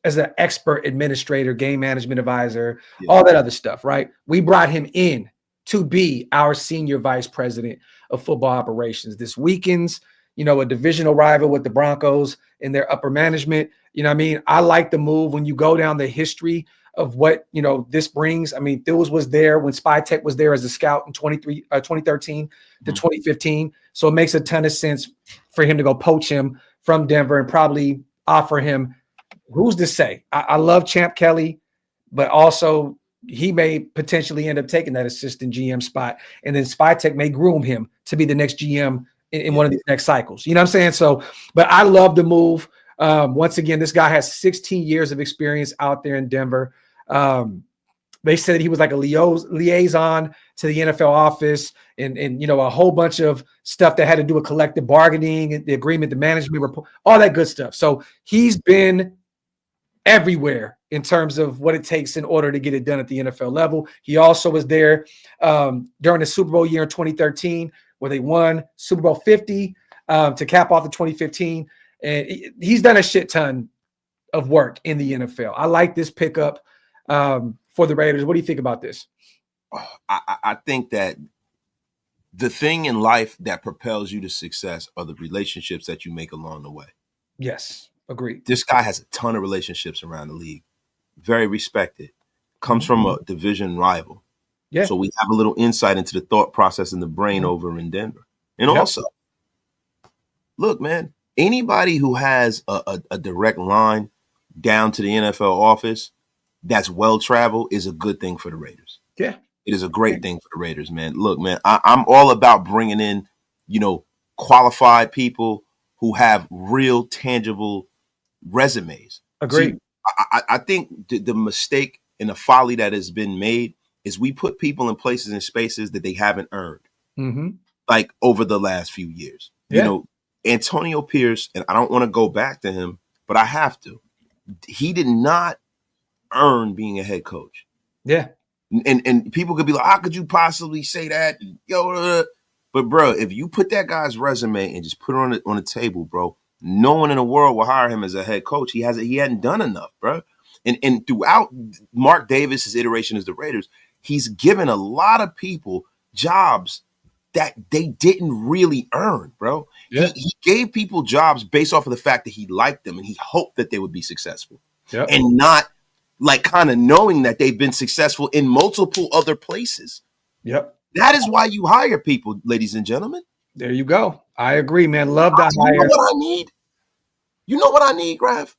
[SPEAKER 1] as an expert administrator, game management advisor, all that other stuff, right? We brought him in to be our senior vice president of football operations. This weekend's, a divisional rival with the Broncos in their upper management. I like the move when you go down the history of what, this brings. I mean, Thills was there when SpyTech was there as a scout in 2013 to 2015. So it makes a ton of sense for him to go poach him from Denver and probably offer him, who's to say? I love Champ Kelly, but also he may potentially end up taking that assistant GM spot. And then SpyTech may groom him to be the next GM in one of these next cycles. You know what I'm saying? So, but I love the move. Once again, this guy has 16 years of experience out there in Denver. They said he was like a liaison to the NFL office and a whole bunch of stuff that had to do with collective bargaining, the agreement, the management report, all that good stuff. So he's been everywhere in terms of what it takes in order to get it done at the NFL level. He also was there during the Super Bowl year in 2013, where they won Super Bowl 50 to cap off the 2015. And he's done a shit ton of work in the NFL. I like this pickup for the Raiders. What do you think about this?
[SPEAKER 3] I think that the thing in life that propels you to success are the relationships that you make along the way.
[SPEAKER 1] Yes, agreed.
[SPEAKER 3] This guy has a ton of relationships around the league. Very respected. Comes from a division rival. Yeah. So we have a little insight into the thought process in the brain over in Denver. And also, look, man, anybody who has a direct line down to the NFL office that's well-traveled is a good thing for the Raiders.
[SPEAKER 1] Yeah.
[SPEAKER 3] It is a great thing for the Raiders, man. Look, man, I'm all about bringing in, qualified people who have real, tangible resumes.
[SPEAKER 1] Agreed.
[SPEAKER 3] See, I think the mistake and the folly that has been made is we put people in places and spaces that they haven't earned, like over the last few years. Yeah. Antonio Pierce, and I don't want to go back to him, but I have to. He did not earn being a head coach.
[SPEAKER 1] Yeah.
[SPEAKER 3] And people could be like, how could you possibly say that? But bro, if you put that guy's resume and just put it on the table, bro, no one in the world will hire him as a head coach. He hadn't done enough, bro. And throughout Mark Davis's iteration as the Raiders, he's given a lot of people jobs that they didn't really earn, bro. Yeah. He gave people jobs based off of the fact that he liked them and he hoped that they would be successful. Yep. And not like kind of knowing that they've been successful in multiple other places.
[SPEAKER 1] Yep.
[SPEAKER 3] That is why you hire people, ladies and gentlemen.
[SPEAKER 1] There you go. I agree, man. Love that hire.
[SPEAKER 3] You know what I need? You know what I need, Graf?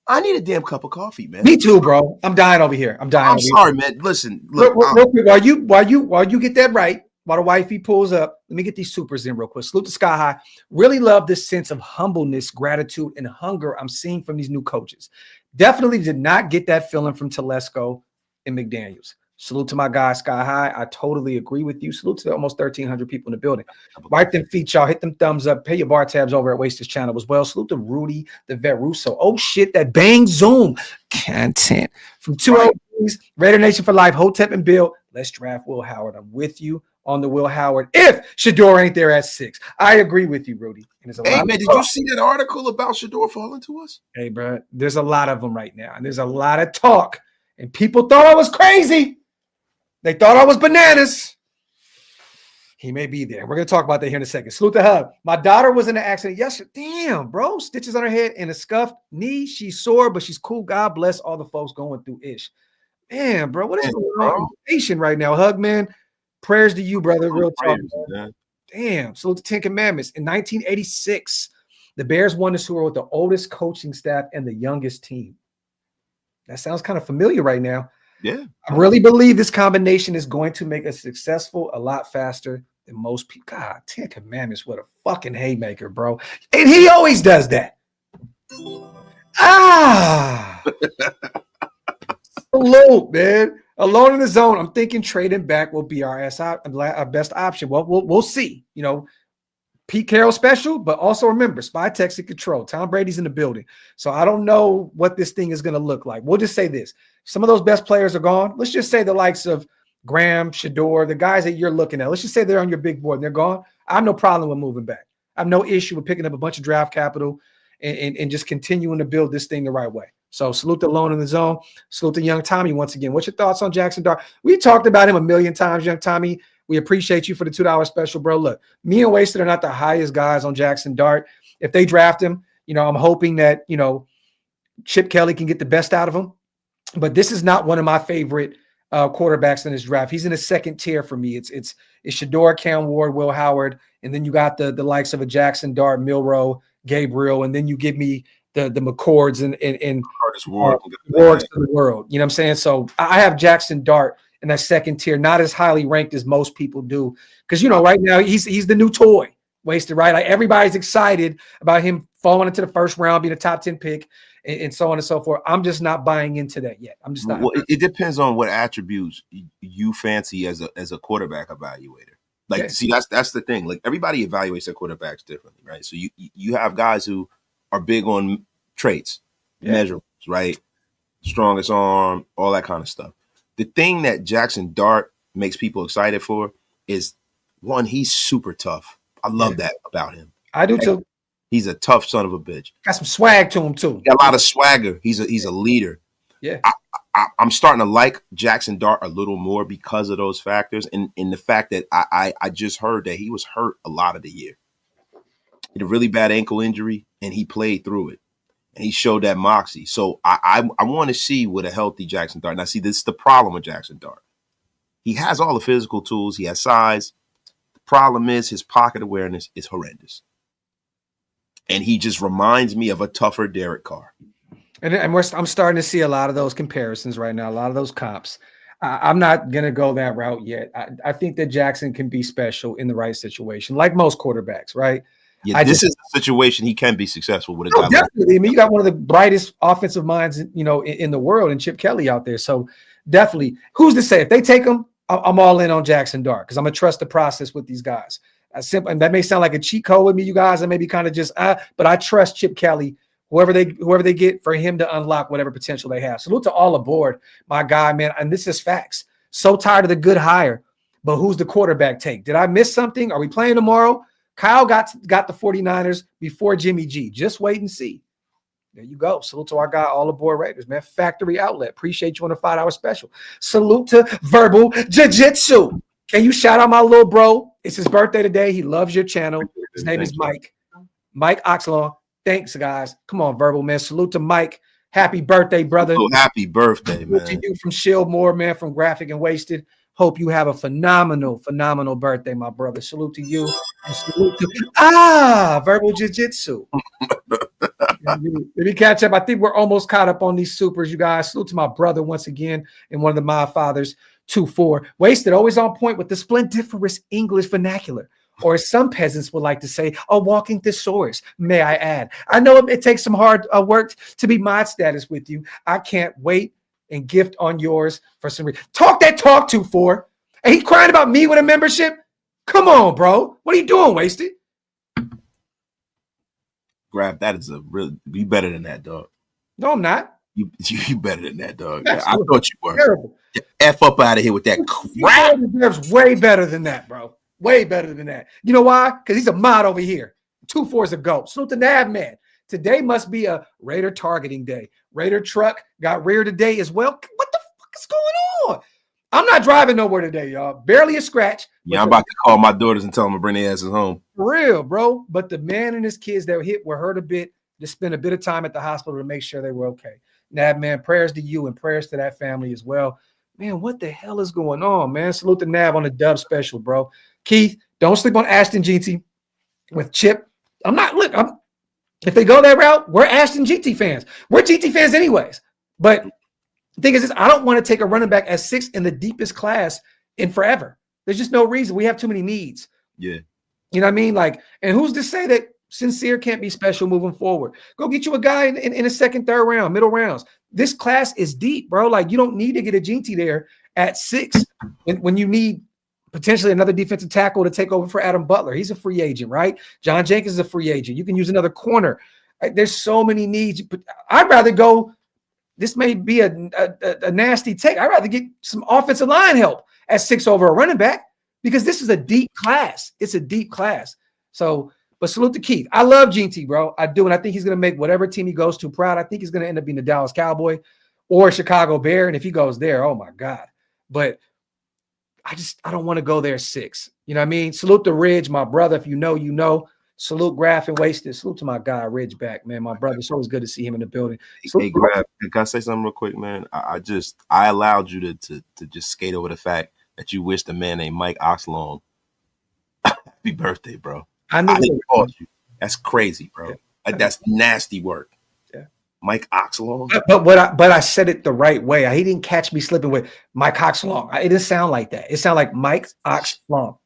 [SPEAKER 3] I need a damn cup of coffee, man.
[SPEAKER 1] Me too, bro. I'm dying over here. I'm
[SPEAKER 3] sorry, man. Listen, look.
[SPEAKER 1] Real quick, while you get that right, while the wifey pulls up, let me get these supers in real quick. Salute to Sky High. Really love this sense of humbleness, gratitude, and hunger I'm seeing from these new coaches. Definitely did not get that feeling from Telesco and McDaniels. Salute to my guy, Sky High. I totally agree with you. Salute to the almost 1,300 people in the building. Wipe them feet, y'all. Hit them thumbs up. Pay your bar tabs over at Wasted channel as well. Salute to Rudy, the Vet Russo. Oh, shit, that Bang Zoom content. From 203s, Raider Nation for Life, Hotep and Bill. Let's draft Will Howard. I'm with you on the Will Howard if Shador ain't there at 6. I agree with you, Rudy. And there's a
[SPEAKER 3] hey,
[SPEAKER 1] lot
[SPEAKER 3] man, did you see that article about Shador falling to us?
[SPEAKER 1] Hey, bro, there's a lot of them right now. And there's a lot of talk. And people thought I was crazy. They thought I was bananas. He may be there. We're going to talk about that here in a second. Salute the Hub. My daughter was in an accident yesterday. Damn, bro. Stitches on her head and a scuffed knee. She's sore, but she's cool. God bless all the folks going through ish. Man, bro, what is going on in right now? Hug, man. Prayers to you, brother. Real talk. Man. Damn. Salute the 10 Commandments. In 1986, the Bears won the Super Bowl with the oldest coaching staff and the youngest team. That sounds kind of familiar right now.
[SPEAKER 3] Yeah.
[SPEAKER 1] I really believe this combination is going to make us successful a lot faster than most people. God, 10 Commandments, what a fucking haymaker, bro. And he always does that. Salute, man. Alone in the zone. I'm thinking trading back will be our best option. Well, we'll see. You know, Pete Carroll special, but also remember, spy text and control. Tom Brady's in the building. So I don't know what this thing is going to look like. We'll just say this. Some of those best players are gone. Let's just say the likes of Graham, Shador, the guys that you're looking at. Let's just say they're on your big board and they're gone. I have no problem with moving back. I have no issue with picking up a bunch of draft capital and just continuing to build this thing the right way. So salute the Alone in the Zone. Salute to Young Tommy once again. What's your thoughts on Jackson Dart? We talked about him a million times, Young Tommy. We appreciate you for the $2 special, bro. Look, me and Wasted are not the highest guys on Jackson Dart. If they draft him, you know, I'm hoping that, you know, Chip Kelly can get the best out of him. But this is not one of my favorite quarterbacks in this draft. He's in a second tier for me. It's Shador, Cam Ward, Will Howard, and then you got the likes of a Jackson Dart, Milroe, Gabriel, and then you give me the McCords and Wards of the world. You know what I'm saying? So I have Jackson Dart in that second tier, not as highly ranked as most people do. Because, you know, right now he's the new toy. Wasted, right? Like everybody's excited about him falling into the first round, being a top 10 pick, and so on and so forth. I'm just not buying into that yet. I'm just not.
[SPEAKER 3] Well, it depends on what attributes you fancy as a quarterback evaluator. Like, yeah. See, that's the thing. Like, everybody evaluates their quarterbacks differently, right? So you have guys who are big on traits, measurables, right? Strongest arm, all that kind of stuff. The thing that Jackson Dart makes people excited for is, one, he's super tough. I love that about him.
[SPEAKER 1] I do too.
[SPEAKER 3] He's a tough son of a bitch.
[SPEAKER 1] Got some swag to him too.
[SPEAKER 3] Got a lot of swagger. He's a leader.
[SPEAKER 1] Yeah.
[SPEAKER 3] I'm starting to like Jackson Dart a little more because of those factors, and the fact that I just heard that he was hurt a lot of the year. He had a really bad ankle injury, and he played through it, and he showed that moxie. So I want to see what a healthy Jackson Dart. Now, see, this is the problem with Jackson Dart. He has all the physical tools. He has size. The problem is his pocket awareness is horrendous. And he just reminds me of a tougher Derek Carr.
[SPEAKER 1] And I'm starting to see a lot of those comparisons right now, a lot of those comps. I'm not going to go that route yet. I think that Jackson can be special in the right situation, like most quarterbacks, right?
[SPEAKER 3] Yeah, this is a situation he can be successful with a guy.
[SPEAKER 1] Definitely. I mean, you got one of the brightest offensive minds, you know, in the world, and Chip Kelly out there. So definitely, who's to say if they take him, I'm all in on Jackson Dart because I'm going to trust the process with these guys. Simple, and that may sound like a cheat code with me, you guys, and maybe kind of just, but I trust Chip Kelly, whoever they get, for him to unlock whatever potential they have. Salute to all aboard, my guy, man. And this is facts. So tired of the good hire, but who's the quarterback take? Did I miss something? Are we playing tomorrow? Kyle got the 49ers before Jimmy G. Just wait and see. There you go. Salute to our guy, all aboard Raiders, man. Factory Outlet. Appreciate you on the $5 special. Salute to Verbal Jiu-Jitsu. Can you shout out my little bro? It's his birthday today. He loves your channel. His name is Mike. Mike Oxlaw. Thanks, guys. Come on, Verbal, man. Salute to Mike. Happy birthday, brother.
[SPEAKER 3] Oh, happy birthday, man.
[SPEAKER 1] To you from Shieldmore, man, from Graphic and Wasted. Hope you have a phenomenal birthday, my brother. Salute to you. And salute to Verbal Jiu-Jitsu. Let me catch up. I think we're almost caught up on these supers, you guys. Salute to my brother once again and one of the Mod Fathers. 2-4. Wasted, always on point with the splendiferous English vernacular. or as some peasants would like to say, a walking thesaurus, may I add. I know it takes some hard work to be mod status with you. I can't wait and gift on yours for some reason. Talk that talk to for. And he crying about me with a membership? Come on, bro. What are you doing, Wasted?
[SPEAKER 3] Grab, that is a real, be better than that, dog.
[SPEAKER 1] No, I'm not.
[SPEAKER 3] You better than that, dog.
[SPEAKER 1] That's
[SPEAKER 3] I thought you were.
[SPEAKER 1] Terrible.
[SPEAKER 3] Get F up out of here with that crap.
[SPEAKER 1] He deserves way better than that, bro. Way better than that. You know why? Because he's a mod over here. 2-4's a GOAT. Salute the Nav man. Today must be a Raider targeting day. Raider truck got reared today as well. What the fuck is going on? I'm not driving nowhere today, y'all. Barely a scratch.
[SPEAKER 3] Yeah, I'm about to call my daughters and tell them to bring their asses home.
[SPEAKER 1] For real, bro. But the man and his kids that were hurt a bit, just spent a bit of time at the hospital to make sure they were okay. Nav, man, prayers to you and prayers to that family as well. Man, what the hell is going on, man? Salute to Nav on the dub special, bro. Keith, don't sleep on Ashton GT with Chip. If they go that route, we're Ashton GT fans. We're GT fans anyways. But the thing is this, I don't want to take a running back at 6 in the deepest class in forever. There's just no reason. We have too many needs.
[SPEAKER 3] Yeah.
[SPEAKER 1] You know what I mean? Like, and who's to say that Sincere can't be special moving forward? Go get you a guy in a second, third round, middle rounds. This class is deep, bro. Like, you don't need to get a GT there at 6 when you need potentially another defensive tackle to take over for Adam Butler. He's a free agent, right? John Jenkins is a free agent. You can use another corner. There's so many needs. But I'd rather go. This may be a nasty take. I'd rather get some offensive line help at 6 over a running back because this is a deep class. It's a deep class. So, but salute to Keith. I love GT, bro. I do. And I think he's going to make whatever team he goes to proud. I think he's going to end up being the Dallas Cowboy or Chicago Bear. And if he goes there, oh my God. But I don't want to go there 6. You know what I mean? Salute to Ridge, my brother. If you know, you know. Salute Graf and Wasted. Salute to my guy, Ridge back, man. My brother. It's always good to see him in the building.
[SPEAKER 3] Hey, Graf, can I say something real quick, man? I allowed you to just skate over the fact that you wished a man named Mike Oxlong happy birthday, bro. I didn't call you. That's crazy, bro. Yeah. That's nasty work. Yeah. Mike Oxlong.
[SPEAKER 1] But I said it the right way. He didn't catch me slipping with Mike Oxlong. It didn't sound like that. It sounded like Mike Oxlong.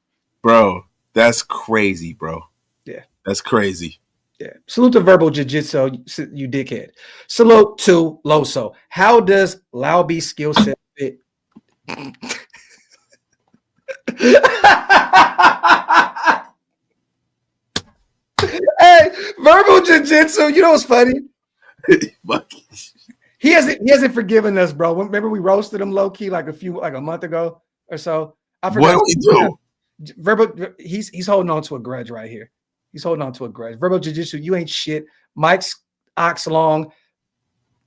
[SPEAKER 3] Bro, that's crazy, bro.
[SPEAKER 1] Yeah.
[SPEAKER 3] That's crazy.
[SPEAKER 1] Yeah. Salute to Verbal Jiu-Jitsu, you dickhead. Salute to Loso. How does Lauby's skill set fit? Hey, Verbal Jiu-Jitsu, you know what's funny? He hasn't forgiven us, bro. Remember we roasted him low key like a month ago or so. I forgot.
[SPEAKER 3] What did we do?
[SPEAKER 1] Verbal, he's holding on to a grudge right here. He's holding on to a grudge. Verbal Jiu-Jitsu, you ain't shit. Mike's Oxlong.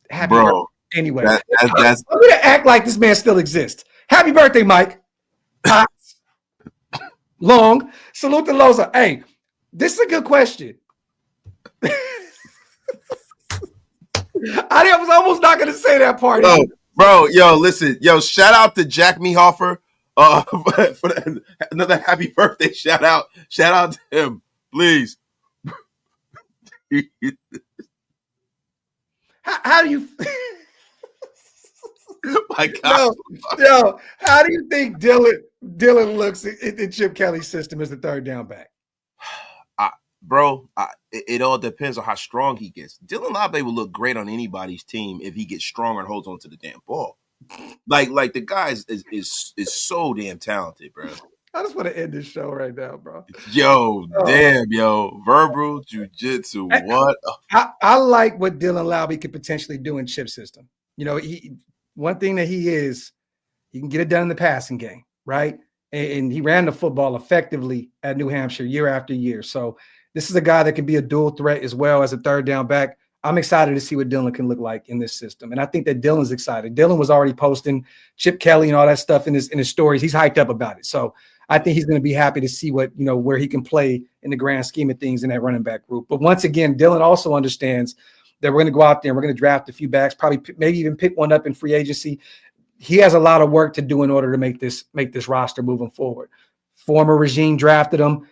[SPEAKER 1] Happy
[SPEAKER 3] bro.
[SPEAKER 1] Birthday. Anyway,
[SPEAKER 3] I'm
[SPEAKER 1] gonna act like this man still exists. Happy birthday, Mike. Long. Salute to Loza. Hey, this is a good question. I was almost not going to say that part.
[SPEAKER 3] Bro, listen. Shout out to Jack Mehoffer for another happy birthday shout out. Shout out to him, please.
[SPEAKER 1] How do you...
[SPEAKER 3] My God.
[SPEAKER 1] How do you think Dylan looks in Chip Kelly's system as the third down back?
[SPEAKER 3] Bro, it all depends on how strong he gets. Dylan Labe will look great on anybody's team if he gets stronger and holds on to the damn ball. Like the guy is so damn talented, bro.
[SPEAKER 1] I just want to end this show right now, bro.
[SPEAKER 3] Verbal Jiu-Jitsu. What?
[SPEAKER 1] I like what Dylan Laube could potentially do in Chip's system. You know, one thing that he can get it done in the passing game, right? And he ran the football effectively at New Hampshire year after year. So this is a guy that can be a dual threat as well as a third down back. I'm excited to see what Dylan can look like in this system. And I think that Dylan's excited. Dylan was already posting Chip Kelly and all that stuff in his stories. He's hyped up about it. So I think he's going to be happy to see where he can play in the grand scheme of things in that running back group. But once again, Dylan also understands that we're going to go out there and we're going to draft a few backs, probably maybe even pick one up in free agency. He has a lot of work to do in order to make this roster moving forward. Former regime drafted him.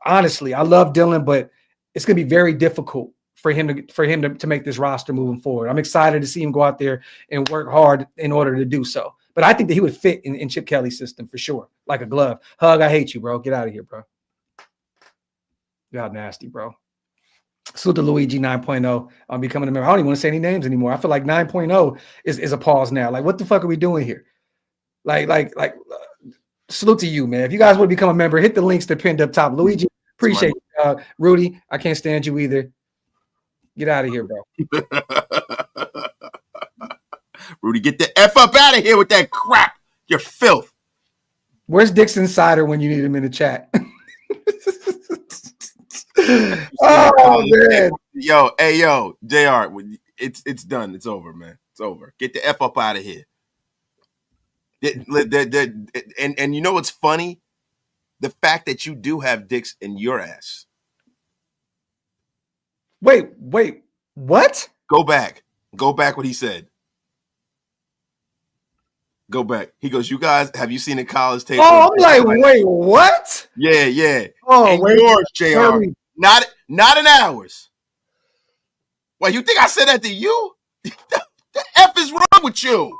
[SPEAKER 1] Honestly, I love Dylan, but it's going to be very difficult for him to make this roster moving forward. I'm excited to see him go out there and work hard in order to do so. But I think that he would fit in Chip Kelly's system for sure, like a glove. Hug, I hate you, bro. Get out of here, bro. Y'all nasty, bro. Salute to Luigi 9.0 on becoming a member. I don't even want to say any names anymore. I feel like 9.0 is a pause now. Like, what the fuck are we doing here? Salute to you, man. If you guys want to become a member, hit the links that pinned up top. Luigi, appreciate you. Rudy, I can't stand you either. Get out of here, bro.
[SPEAKER 3] Rudy, get the F up out of here with that crap. You're filth.
[SPEAKER 1] Where's Dixon Sider when you need him in the chat? Oh, man.
[SPEAKER 3] Yo, JR, it's done. It's over, man. It's over. Get the F up out of here. And you know what's funny? The fact that you do have dicks in your ass.
[SPEAKER 1] Wait, what?
[SPEAKER 3] Go back what he said. Go back. He goes, you guys, have you seen the college tape?
[SPEAKER 1] Oh, I'm like, wait, what?
[SPEAKER 3] Yeah.
[SPEAKER 1] Oh,
[SPEAKER 3] and
[SPEAKER 1] wait,
[SPEAKER 3] yours, JR. Not in ours. Well, you think I said that to you? The F is wrong with you.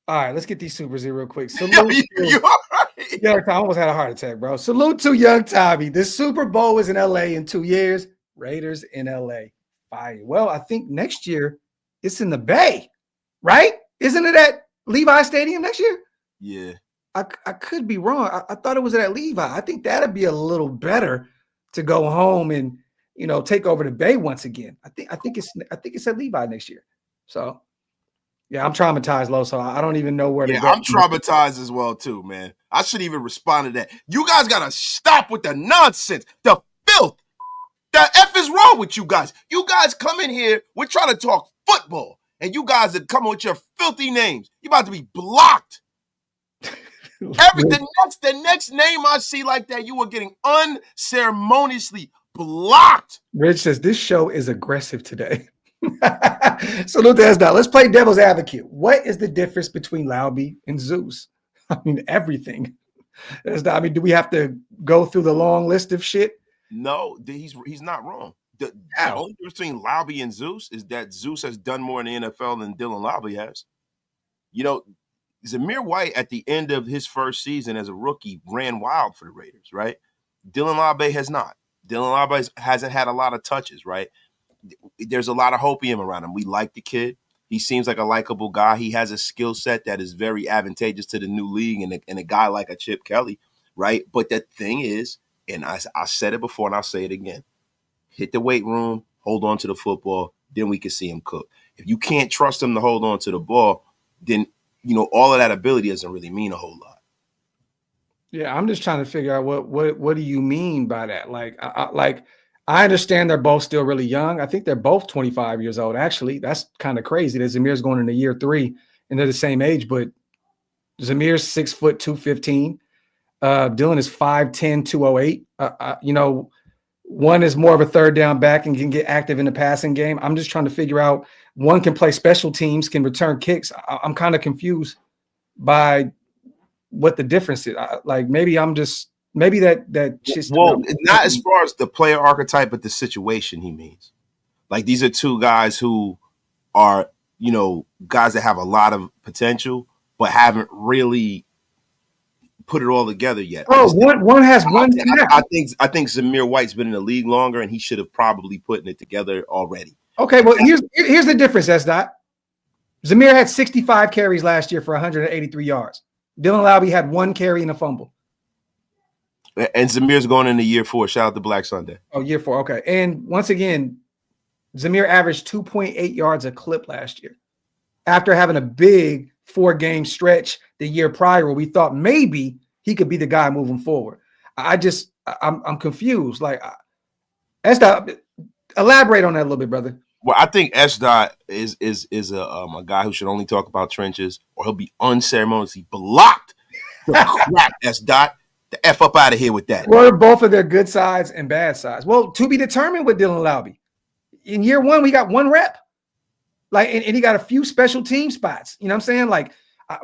[SPEAKER 1] All right, let's get these supers here real quick.
[SPEAKER 3] Salute you all right?
[SPEAKER 1] Young Tommy, I almost had a heart attack, bro. Salute to Young Tommy. The Super Bowl is in LA in 2 years. Raiders in LA. Fire. Well, I think next year it's in the Bay, right? Isn't it at Levi Stadium next year?
[SPEAKER 3] Yeah.
[SPEAKER 1] I could be wrong. I thought it was at Levi. I think that'd be a little better to go home and take over the Bay once again. I think it's at Levi next year. So yeah, I'm traumatized, Lo. So I don't even know where to go.
[SPEAKER 3] I'm traumatized as well, too, man. I should even respond to that. You guys got to stop with the nonsense, the filth. The F is wrong with you guys. You guys come in here, we're trying to talk football, and you guys are coming with your filthy names. You're about to be blocked. The next name I see like that, you are getting unceremoniously blocked.
[SPEAKER 1] Rich says, this show is aggressive today. Salute to S-Dot. Let's play devil's advocate. What is the difference between Lauby and Zeus? I mean, everything. I mean, do we have to go through the long list of shit?
[SPEAKER 3] No, he's not wrong. The only difference between Lauby and Zeus is that Zeus has done more in the NFL than Dylan Lauby has. Zamir White, at the end of his first season as a rookie, ran wild for the Raiders, right? Dylan Lauby has not. Dylan Lauby hasn't had a lot of touches, right? There's a lot of hopium around him. We like the kid. He seems like a likable guy. He has a skill set that is very advantageous to the new league and a guy like a Chip Kelly, right? But the thing is, and I said it before and I'll say it again, hit the weight room, hold on to the football, then we can see him cook. If you can't trust him to hold on to the ball, then all of that ability doesn't really mean a whole lot.
[SPEAKER 1] Yeah, I'm just trying to figure out what do you mean by that? I understand they're both still really young. I think they're both 25 years old. Actually, that's kind of crazy that Zamir's going into year 3 and they're the same age. But Zamir's 6 foot 215. Dylan is 5'10", 208. One is more of a third down back and can get active in the passing game. I'm just trying to figure out, one can play special teams, can return kicks. I'm kind of confused by what the difference is. Maybe that shit's
[SPEAKER 3] not as far as the player archetype, but the situation he means. Like, these are two guys who are, guys that have a lot of potential, but haven't really put it all together yet.
[SPEAKER 1] One has one.
[SPEAKER 3] I think Zamir White's been in the league longer, and he should have probably put it together already.
[SPEAKER 1] Okay, well, here's the difference, S-Dot. Zamir had 65 carries last year for 183 yards. Dylan Lauby had 1 carry and a fumble.
[SPEAKER 3] And Zamir's going into year 4. Shout out to Black Sunday.
[SPEAKER 1] Oh, year 4. Okay. And once again, Zamir averaged 2.8 yards a clip last year after having a big 4-game stretch the year prior where we thought maybe he could be the guy moving forward. I'm confused. Like, S-Dot, elaborate on that a little bit, brother.
[SPEAKER 3] Well, I think S-Dot is a guy who should only talk about trenches, or he'll be unceremoniously blocked. Crap, S-Dot. The F up out of here with that.
[SPEAKER 1] Well, both of their good sides and bad sides. Well, to be determined with Dylan Lauby. In year 1, we got 1 rep. And he got a few special team spots. You know what I'm saying? Like,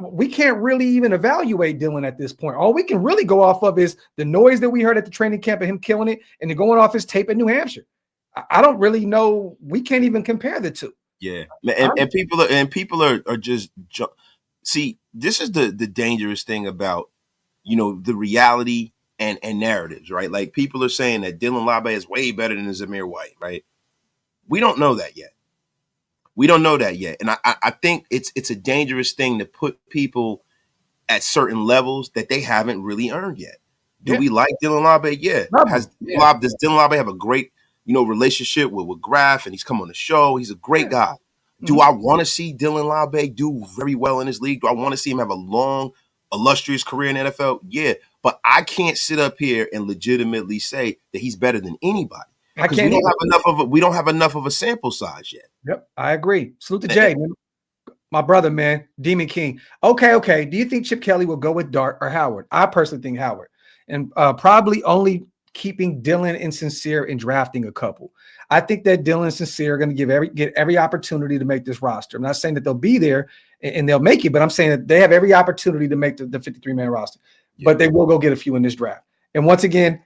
[SPEAKER 1] we can't really even evaluate Dylan at this point. All we can really go off of is the noise that we heard at the training camp of him killing it and then going off his tape at New Hampshire. I don't really know. We can't even compare the two.
[SPEAKER 3] Yeah, and people are just see. This is the dangerous thing about the reality and narratives, right? Like people are saying that Dylan Labe is way better than Zamir White, right? We don't know that yet. And I think it's a dangerous thing to put people at certain levels that they haven't really earned yet. Do we like Dylan Labe? Yeah. Does Dylan Labe have a great relationship with Graf, and he's come on the show? He's a great guy. Do I want to see Dylan Labe do very well in this league? Do I want to see him have a long, illustrious career in the NFL? Yeah, but I can't sit up here and legitimately say that he's better than anybody because we don't have enough of a sample size yet.
[SPEAKER 1] Yep, I agree. Salute to Jay, man. My brother, man, Demon King. Okay. Do you think Chip Kelly will go with Dart or Howard? I personally think Howard, and probably only keeping Dylan and Sincere and drafting a couple. I think that Dylan and Sincere are going to get every opportunity to make this roster. I'm not saying that they'll be there and they'll make it, but I'm saying that they have every opportunity to make the 53-man roster. Yeah. But they will go get a few in this draft. And once again,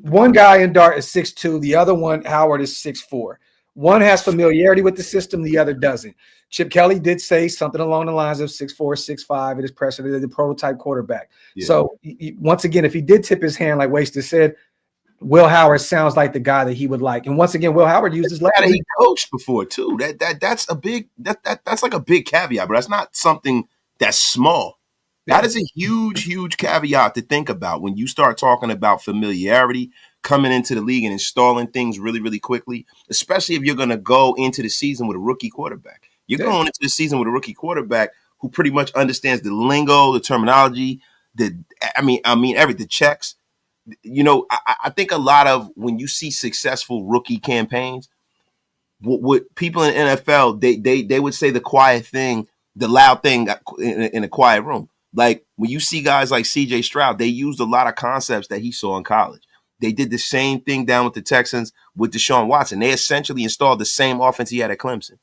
[SPEAKER 1] one guy in Dart is 6'2", the other one, Howard, is 6'4". One has familiarity with the system, the other doesn't. Chip Kelly did say something along the lines of 6'4", 6'5" at his presser, the prototype quarterback. Yeah. So once again, if he did tip his hand, like Wasted said, Will Howard sounds like the guy that he would like. And once again, Will Howard used his left.
[SPEAKER 3] He coached before too. That's a big that's like a big caveat, but that's not something that's small. That is a huge caveat to think about when you start talking about familiarity, coming into the league and installing things really, really quickly, especially if you're going to go into the season with a rookie quarterback. You're going into the season with a rookie quarterback who pretty much understands the lingo, the terminology, the checks. I think a lot of when you see successful rookie campaigns, what people in the NFL, they would say the quiet thing, the loud thing in a quiet room. Like when you see guys like CJ Stroud, they used a lot of concepts that he saw in college. They did the same thing down with the Texans with Deshaun Watson. They essentially installed the same offense he had at Clemson,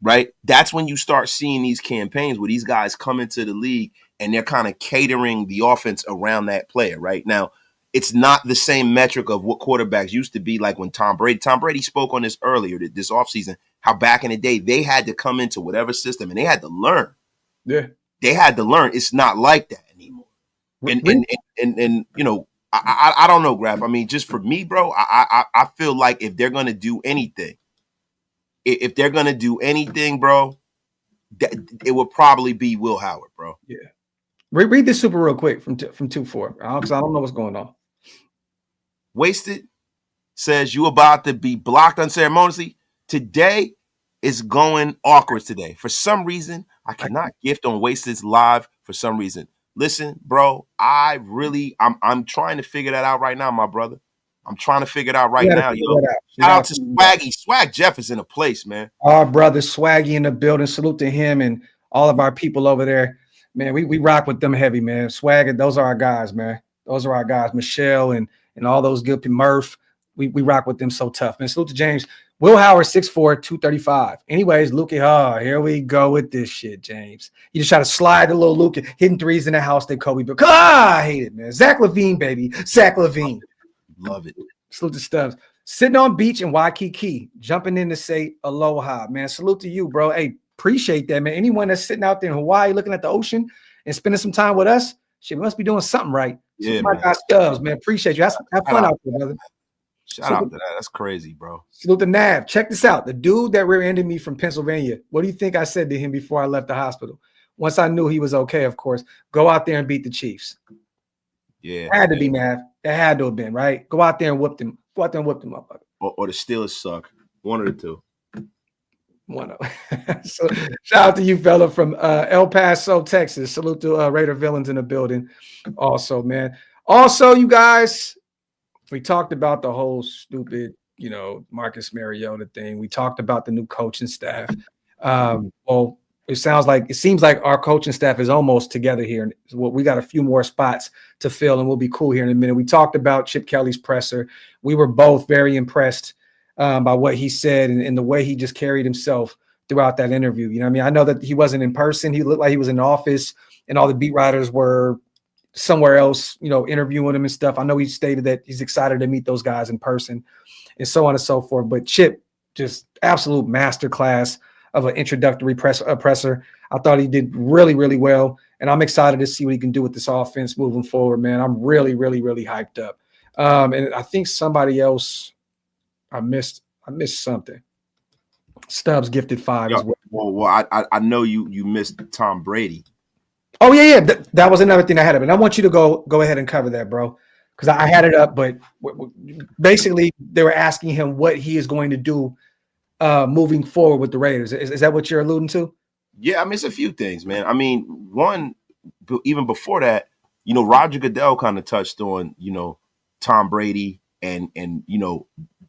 [SPEAKER 3] right? That's when you start seeing these campaigns where these guys come into the league and they're kind of catering the offense around that player, right? Now, it's not the same metric of what quarterbacks used to be like when Tom Brady spoke on this earlier this offseason, how back in the day they had to come into whatever system and they had to learn.
[SPEAKER 1] Yeah.
[SPEAKER 3] They had to learn. It's not like that anymore. And I don't know, Graf. I mean, just for me, bro, I feel like if they're going to do anything, bro, it would probably be Will Howard, bro.
[SPEAKER 1] Yeah. Read this super real quick from 2-4 because I don't know what's going on.
[SPEAKER 3] Wasted says you about to be blocked unceremoniously. Today is going awkward today. For some reason, I cannot gift on Wasted's live for some reason. Listen, bro, I'm trying to figure that out right now, my brother. I'm trying to figure it out right now, yo. Shout out to Swaggy. Swag Jeff is in a place, man.
[SPEAKER 1] Our brother Swaggy in the building. Salute to him and all of our people over there. Man, we rock with them heavy, man. Swag, those are our guys, man. Those are our guys. Michelle and all those good people. Murph, we rock with them so tough, man. Salute to James. Will Howard, 6'4", 235. Anyways, Lukey, here we go with this shit, James. You just try to slide the little Lukey, hitting threes in the house that Kobe built. I hate it, man. Zach LaVine, baby. Zach LaVine.
[SPEAKER 3] Love it.
[SPEAKER 1] Salute to Stubbs. Sitting on beach in Waikiki, jumping in to say aloha, man. Salute to you, bro. Hey, appreciate that, man. Anyone that's sitting out there in Hawaii looking at the ocean and spending some time with us, shit, we must be doing something right.
[SPEAKER 3] Yeah,
[SPEAKER 1] my guy Stubbs, man. Appreciate you. Have fun out there, brother.
[SPEAKER 3] Shout out to that. That's crazy, bro.
[SPEAKER 1] Salute to Nav. Check this out. The dude that rear-ended me from Pennsylvania. What do you think I said to him before I left the hospital? Once I knew he was okay, of course. Go out there and beat the Chiefs.
[SPEAKER 3] Yeah.
[SPEAKER 1] It had to be, Nav. It had to have been, right? Go out there and whoop them. Go out there and whoop them up.
[SPEAKER 3] Or the Steelers suck. One of the two.
[SPEAKER 1] One of So shout out to you, fella, from El Paso, Texas. Salute to Raider Villains in the building. Also, man. Also, you guys, we talked about the whole stupid, Marcus Mariota thing. We talked about the new coaching staff. Well, it seems like our coaching staff is almost together here. We got a few more spots to fill, and we'll be cool here in a minute. We talked about Chip Kelly's presser. We were both very impressed by what he said and the way he just carried himself throughout that interview. You know what I mean? I know that he wasn't in person. He looked like he was in the office, and all the beat writers were somewhere else, interviewing him and stuff. I know he stated that he's excited to meet those guys in person and so on and so forth. But Chip, just absolute masterclass of an introductory presser. I thought he did really, really well, and I'm excited to see what he can do with this offense moving forward, man. I'm really, really, really hyped up. And I think somebody else, I missed something. Stubbs gifted 5 as well.
[SPEAKER 3] Well, I know you missed Tom Brady.
[SPEAKER 1] Oh yeah. That was another thing I had up, and I want you to go ahead and cover that, bro, because I had it up. But basically, they were asking him what he is going to do moving forward with the Raiders. Is that what you're alluding to?
[SPEAKER 3] Yeah, I mean, it's a few things, man. I mean, one, even before that, Roger Goodell kind of touched on, Tom Brady and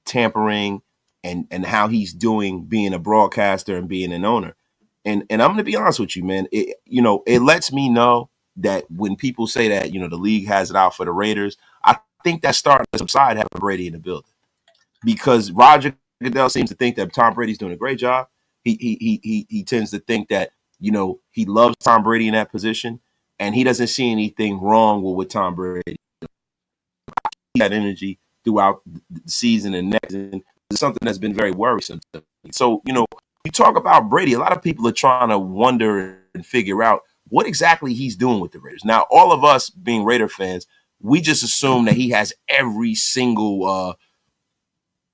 [SPEAKER 3] tampering and how he's doing being a broadcaster and being an owner. And I'm going to be honest with you, man. It lets me know that when people say that, the league has it out for the Raiders, I think that's starting to subside having Brady in the building, because Roger Goodell seems to think that Tom Brady's doing a great job. He tends to think that, he loves Tom Brady in that position, and he doesn't see anything wrong with Tom Brady. That energy throughout the season and next is something that's been very worrisome to me. So, you talk about Brady, a lot of people are trying to wonder and figure out what exactly he's doing with the Raiders. Now, all of us being Raider fans, we just assume that he has every single,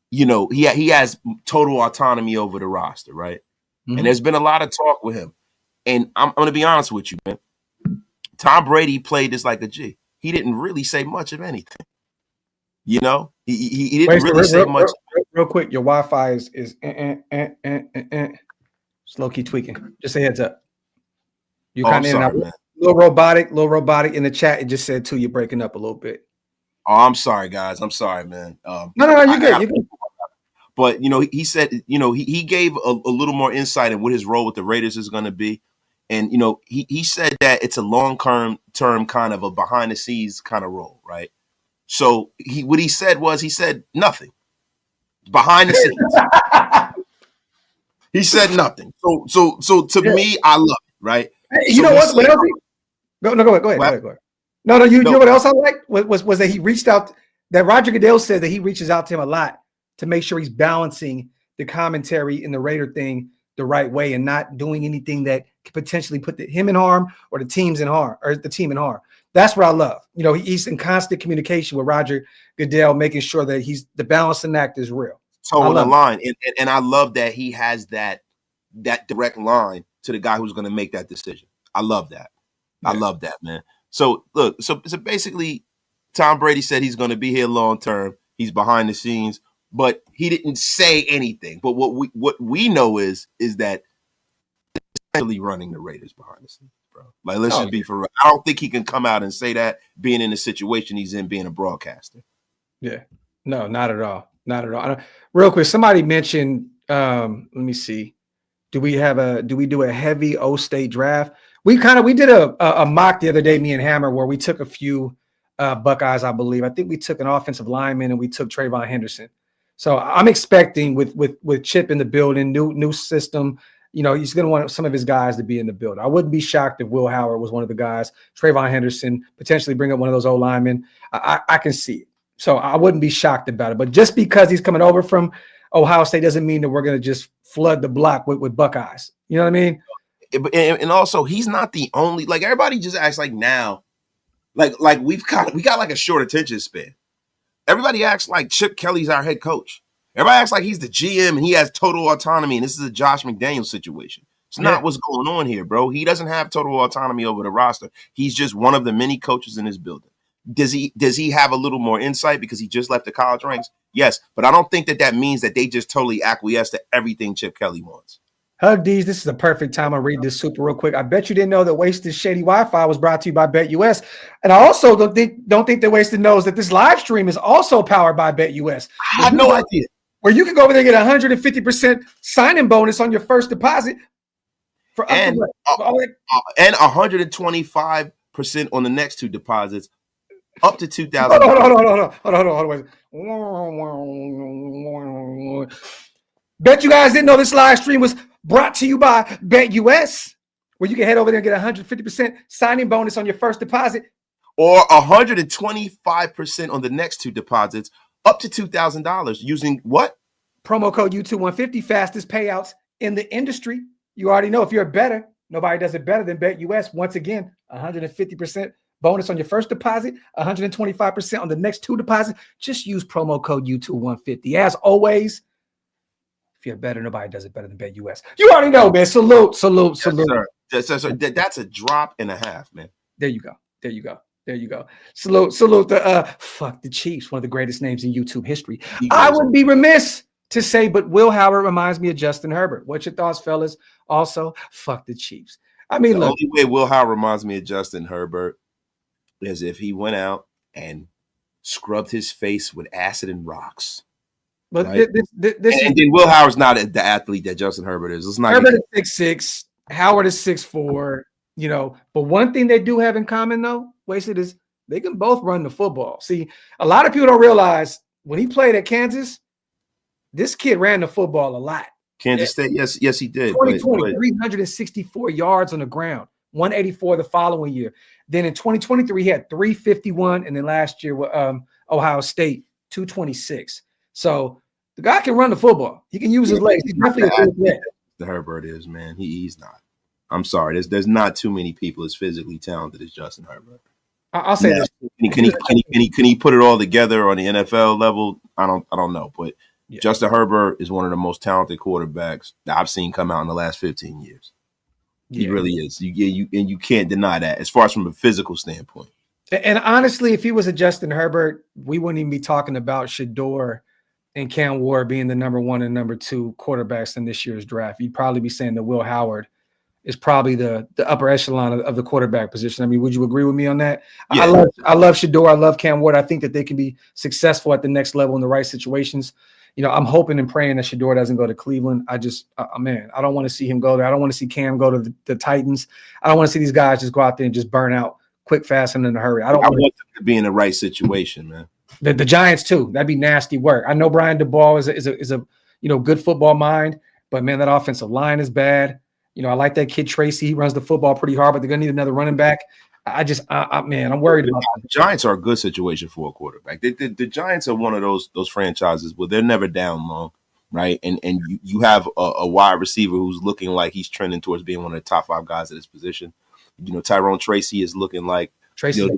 [SPEAKER 3] he has total autonomy over the roster, right? Mm-hmm. And there's been a lot of talk with him. And I'm going to be honest with you, man. Tom Brady played this like a G. He didn't really say much of anything. He didn't really say much.
[SPEAKER 1] Real quick, your Wi-Fi is slow key tweaking. Just a heads up. You kind of a little robotic in the chat. It just said too, you're breaking up a little bit.
[SPEAKER 3] Oh, I'm sorry, guys. I'm sorry, man.
[SPEAKER 1] No, you're good. You're good.
[SPEAKER 3] But he said, he gave a little more insight in what his role with the Raiders is going to be, and he said that it's a long-term kind of a behind-the-scenes kind of role, right? So what he said nothing behind the scenes. He said nothing. So to me, I love it, right?
[SPEAKER 1] Hey, you know what? What else? Go ahead. No. You know what else I liked was that he reached out. That Roger Goodell said that he reaches out to him a lot to make sure he's balancing the commentary in the Raider thing the right way and not doing anything that could potentially put him in harm or the team in harm. That's what I love. He's in constant communication with Roger Goodell, making sure that the balancing act is real.
[SPEAKER 3] So the line, and I love that he has that direct line to the guy who's going to make that decision. I love that. Yeah. I love that, man. So look, so basically, Tom Brady said he's going to be here long term. He's behind the scenes, but he didn't say anything. But what we know is that he's essentially running the Raiders behind the scenes, bro. Like, let's just be for real. I don't think he can come out and say that being in the situation he's in, being a broadcaster.
[SPEAKER 1] Yeah, no, not at all. Not at all. Real quick, somebody mentioned. Let me see. Do we do a heavy O-State draft? We did a mock the other day, me and Hammer, where we took a few Buckeyes, I believe. I think we took an offensive lineman and we took Trayvon Henderson. So I'm expecting with Chip in the building, new system. He's going to want some of his guys to be in the building. I wouldn't be shocked if Will Howard was one of the guys. Trayvon Henderson, potentially bring up one of those O-linemen. I can see it. So I wouldn't be shocked about it. But just because he's coming over from Ohio State doesn't mean that we're going to just flood the block with Buckeyes. You know what I mean?
[SPEAKER 3] And also, he's not the only. Like, everybody just acts like now, like we got like a short attention span. Everybody acts like Chip Kelly's our head coach. Everybody acts like he's the GM and he has total autonomy, and this is a Josh McDaniels situation. It's not what's going on here, bro. He doesn't have total autonomy over the roster. He's just one of the many coaches in this building. Does he have a little more insight because he just left the college ranks? Yes, but I don't think that means that they just totally acquiesce to everything Chip Kelly wants.
[SPEAKER 1] Hug D's, this is the perfect time. I'll read this super real quick. I bet you didn't know that Wasted Shady Wi-Fi was brought to you by BetUS. And I also don't think that Wasted knows that this live stream is also powered by BetUS.
[SPEAKER 3] I had no idea.
[SPEAKER 1] Where you can go over there and get 150% sign-in bonus on your first deposit.
[SPEAKER 3] And 125% on the next two deposits. Up to $2,000.
[SPEAKER 1] Hold on. Bet you guys didn't know this live stream was brought to you by BetUS, where you can head over there and get 150% signing bonus on your first deposit.
[SPEAKER 3] Or 125% on the next two deposits, up to $2,000 using what?
[SPEAKER 1] Promo code U2150, fastest payouts in the industry, you already know if you're better, nobody does it better than BetUS. Once again, 150% bonus on your first deposit, 125% on the next 2 deposits. Just use promo code U2150. As always, if you're better, nobody does it better than BetUS. You already know, man. Salute.
[SPEAKER 3] Yes, sir. That's a drop and a half, man.
[SPEAKER 1] There you go. Salute the fuck the Chiefs, one of the greatest names in YouTube history. I would be remiss to say, but Will Howard reminds me of Justin Herbert. What's your thoughts, fellas? Also, fuck the Chiefs. I mean,
[SPEAKER 3] the only way Will Howard reminds me of Justin Herbert is if he went out and scrubbed his face with acid and rocks.
[SPEAKER 1] But
[SPEAKER 3] right? And then Will Howard's not the athlete that Justin Herbert is.
[SPEAKER 1] Herbert is 6'6", Howard is 6'4". You know, but one thing they do have in common, though, Wasted, is they can both run the football. See, a lot of people don't realize when he played at Kansas, this kid ran the football a lot.
[SPEAKER 3] Kansas State, yes, he did.
[SPEAKER 1] 2020, 364 yards on the ground, 184 the following year. Then in 2023, he had 351, and then last year with Ohio State, 226. So the guy can run the football. He can use his legs. He's definitely a good player.
[SPEAKER 3] The Herbert is, man. He's not. I'm sorry. There's not too many people as physically talented as Justin Herbert.
[SPEAKER 1] I'll say this.
[SPEAKER 3] Can he put it all together on the NFL level? I don't know. But yeah. Justin Herbert is one of the most talented quarterbacks that I've seen come out in the last 15 years. He really is. You can't deny that as far as from a physical standpoint.
[SPEAKER 1] And honestly, if he was a Justin Herbert, we wouldn't even be talking about Shador and Cam Ward being the number 1 and number 2 quarterbacks in this year's draft. You'd probably be saying that Will Howard is probably the upper echelon of the quarterback position. I mean, would you agree with me on that? Yeah. I love Shador. I love Cam Ward. I think that they can be successful at the next level in the right situations. You know, I'm hoping and praying that Shador doesn't go to Cleveland. I don't want to see him go there. I don't want to see Cam go to the Titans. I don't want to see these guys just go out there and just burn out quick, fast, and in a hurry. I want them
[SPEAKER 3] to be in the right situation, man.
[SPEAKER 1] The Giants too. That'd be nasty work. I know Brian DeBall is a good football mind, but man, that offensive line is bad. You know, I like that kid Tracy. He runs the football pretty hard, but they're gonna need another running back. I'm worried about that.
[SPEAKER 3] The Giants are a good situation for a quarterback. The Giants are one of those franchises where they're never down long, right? And you have a wide receiver who's looking like he's trending towards being one of the top 5 guys at his position. You know, Tyrone Tracy is looking like Tracy at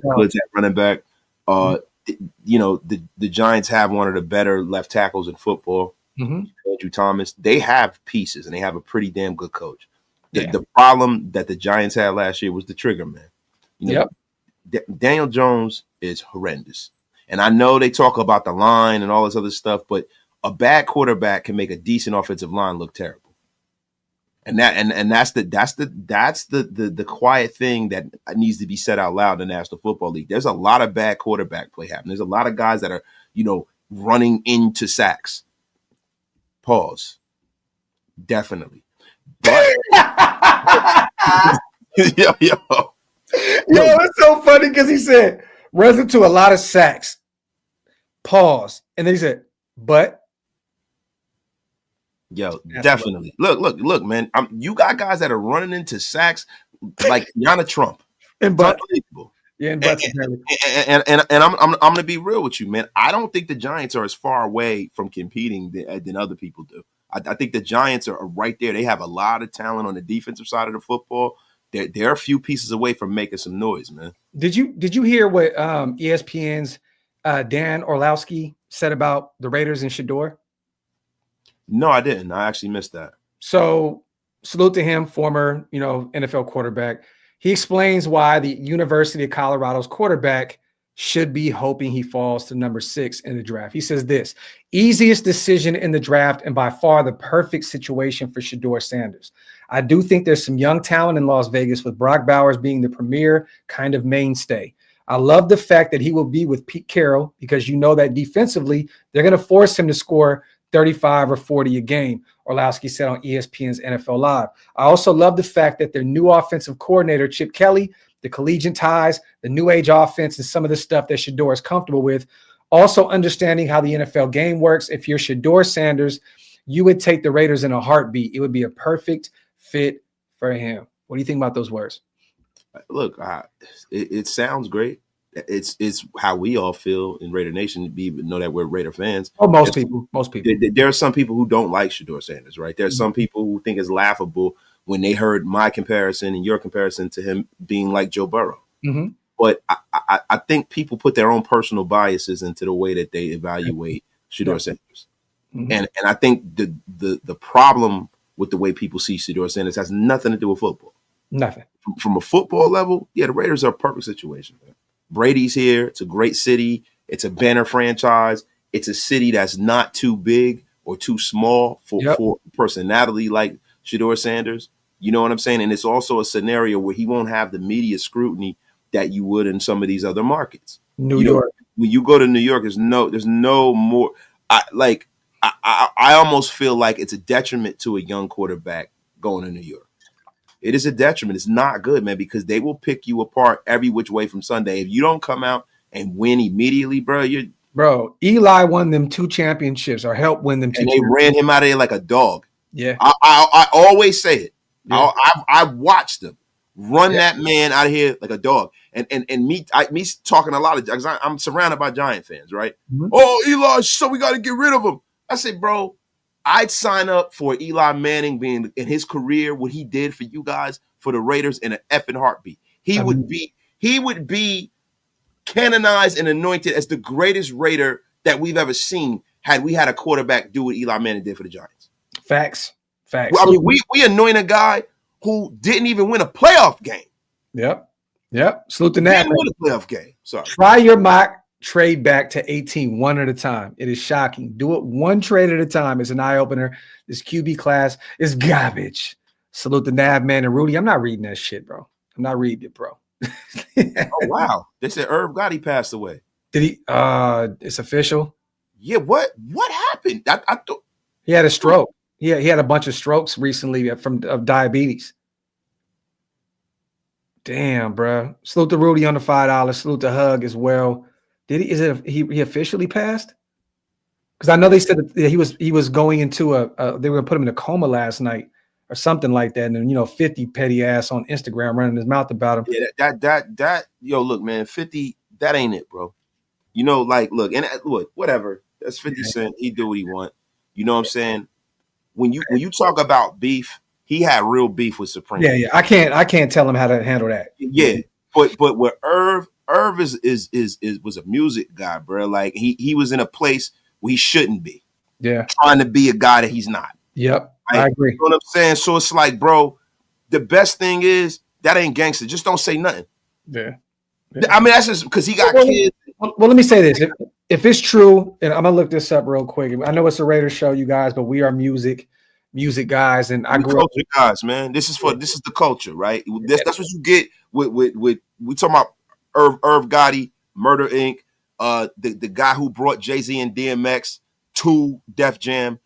[SPEAKER 3] running back. The Giants have one of the better left tackles in football, Andrew Thomas. They have pieces, and they have a pretty damn good coach. The problem that the Giants had last year was the trigger man. Daniel Jones is horrendous. And I know they talk about the line and all this other stuff, but a bad quarterback can make a decent offensive line look terrible. And that's the quiet thing that needs to be said out loud in the National Football League. There's a lot of bad quarterback play happening. There's a lot of guys that are, running into sacks. Pause. Definitely. But yo,
[SPEAKER 1] it's so funny because he said runs into a lot of sacks. Pause. And then he said, but
[SPEAKER 3] definitely. Look, man. You got guys that are running into sacks like Yana Trump.
[SPEAKER 1] And but
[SPEAKER 3] and I'm gonna be real with you, man. I don't think the Giants are as far away from competing than other people do. I think the Giants are right there. They have a lot of talent on the defensive side of the football. They're a few pieces away from making some noise, man.
[SPEAKER 1] Did you hear what ESPN's Dan Orlowski said about the Raiders and Shador?
[SPEAKER 3] No, I didn't. I actually missed that.
[SPEAKER 1] So salute to him, former NFL quarterback. He explains why the University of Colorado's quarterback should be hoping he falls to number 6 in the draft. He says this: easiest decision in the draft and by far the perfect situation for Shador Sanders. I do think there's some young talent in Las Vegas, with Brock Bowers being the premier kind of mainstay. I love the fact that he will be with Pete Carroll, because that defensively they're going to force him to score 35 or 40 a game, Orlowski said on ESPN's NFL Live. I also love the fact that their new offensive coordinator, Chip Kelly, the collegiate ties, the new age offense, and some of the stuff that Shador is comfortable with. Also understanding how the NFL game works. If you're Shador Sanders, you would take the Raiders in a heartbeat. It would be a perfect fit for him. What do you think about those words?
[SPEAKER 3] Look, it sounds great. it's how we all feel in Raider Nation. We even know that we're Raider fans.
[SPEAKER 1] Oh, most people.
[SPEAKER 3] There are some people who don't like Shedeur Sanders, right? There are some people who think it's laughable when they heard my comparison and your comparison to him being like Joe Burrow.
[SPEAKER 1] Mm-hmm.
[SPEAKER 3] But I think people put their own personal biases into the way that they evaluate Shedeur Sanders. Mm-hmm. And I think the problem with the way people see Shedeur Sanders has nothing to do with football.
[SPEAKER 1] Nothing.
[SPEAKER 3] From a football level, the Raiders are a perfect situation, man. Brady's here. It's a great city. It's a banner franchise. It's a city that's not too big or too small for personality like Shedeur Sanders. You know what I'm saying? And it's also a scenario where he won't have the media scrutiny that you would in some of these other markets.
[SPEAKER 1] New York.
[SPEAKER 3] When you go to New York, there's no more. I almost feel like it's a detriment to a young quarterback going to New York. It is a detriment. It's not good, man, because they will pick you apart every which way from Sunday. If you don't come out and win immediately, bro,
[SPEAKER 1] Eli won them 2 championships or helped win them 2
[SPEAKER 3] and they ran him out of there like a dog.
[SPEAKER 1] Yeah.
[SPEAKER 3] I always say it. Yeah. I watched them run that man out of here like a dog. And me talking a lot of, because I'm surrounded by Giant fans, right? Mm-hmm. Oh, Eli, so we got to get rid of him. I said, bro, I'd sign up for Eli Manning being in his career, what he did for you guys, for the Raiders, in an effing heartbeat. He would be canonized and anointed as the greatest Raider that we've ever seen had we had a quarterback do what Eli Manning did for the Giants.
[SPEAKER 1] Facts.
[SPEAKER 3] I mean, we anoint a guy who didn't even win a playoff game.
[SPEAKER 1] Yep. Salute to that.
[SPEAKER 3] Didn't win a playoff game. Sorry.
[SPEAKER 1] Try your mock trade back to 18 one at a time. It is shocking. Do it one trade at a time. It's an eye-opener. This QB class is garbage. Salute the Nav man and Rudy. I'm not reading that shit, bro. I'm not reading it, bro.
[SPEAKER 3] Oh, wow. They said Irv Gotti passed away.
[SPEAKER 1] Did he? It's official.
[SPEAKER 3] Yeah, what happened? I thought
[SPEAKER 1] he had a stroke. Yeah, he had a bunch of strokes recently of diabetes. Damn, bro. Salute to Rudy on the $5. Salute to Hug as well. Did he? Is it? He officially passed? Because I know they said that he was going into they were gonna put him in a coma last night or something like that. And then 50 petty ass on Instagram running his mouth about him.
[SPEAKER 3] Yeah, that yo, look, man, 50. That ain't it, bro. Look, and look, whatever. That's 50 Cent. He do what he want. You know what I'm saying? When you talk about beef, he had real beef with Supreme.
[SPEAKER 1] Yeah. I can't tell him how to handle that.
[SPEAKER 3] Yeah, but with Irv was a music guy, bro. Like he was in a place where he shouldn't be.
[SPEAKER 1] Yeah,
[SPEAKER 3] trying to be a guy that he's not.
[SPEAKER 1] Yep,
[SPEAKER 3] right?
[SPEAKER 1] I agree.
[SPEAKER 3] You know what I'm saying? So it's like, bro, the best thing is that ain't gangster. Just don't say nothing.
[SPEAKER 1] Yeah.
[SPEAKER 3] I mean, that's just because he got kids.
[SPEAKER 1] Well, let me say this: if it's true, and I'm gonna look this up real quick. I know it's a Raiders show, you guys, but we are music guys, and I grew up
[SPEAKER 3] guys, man. This is the culture, right? That's what you get with we talking about Irv Gotti, Murder Inc., the guy who brought Jay-Z and DMX to Def Jam.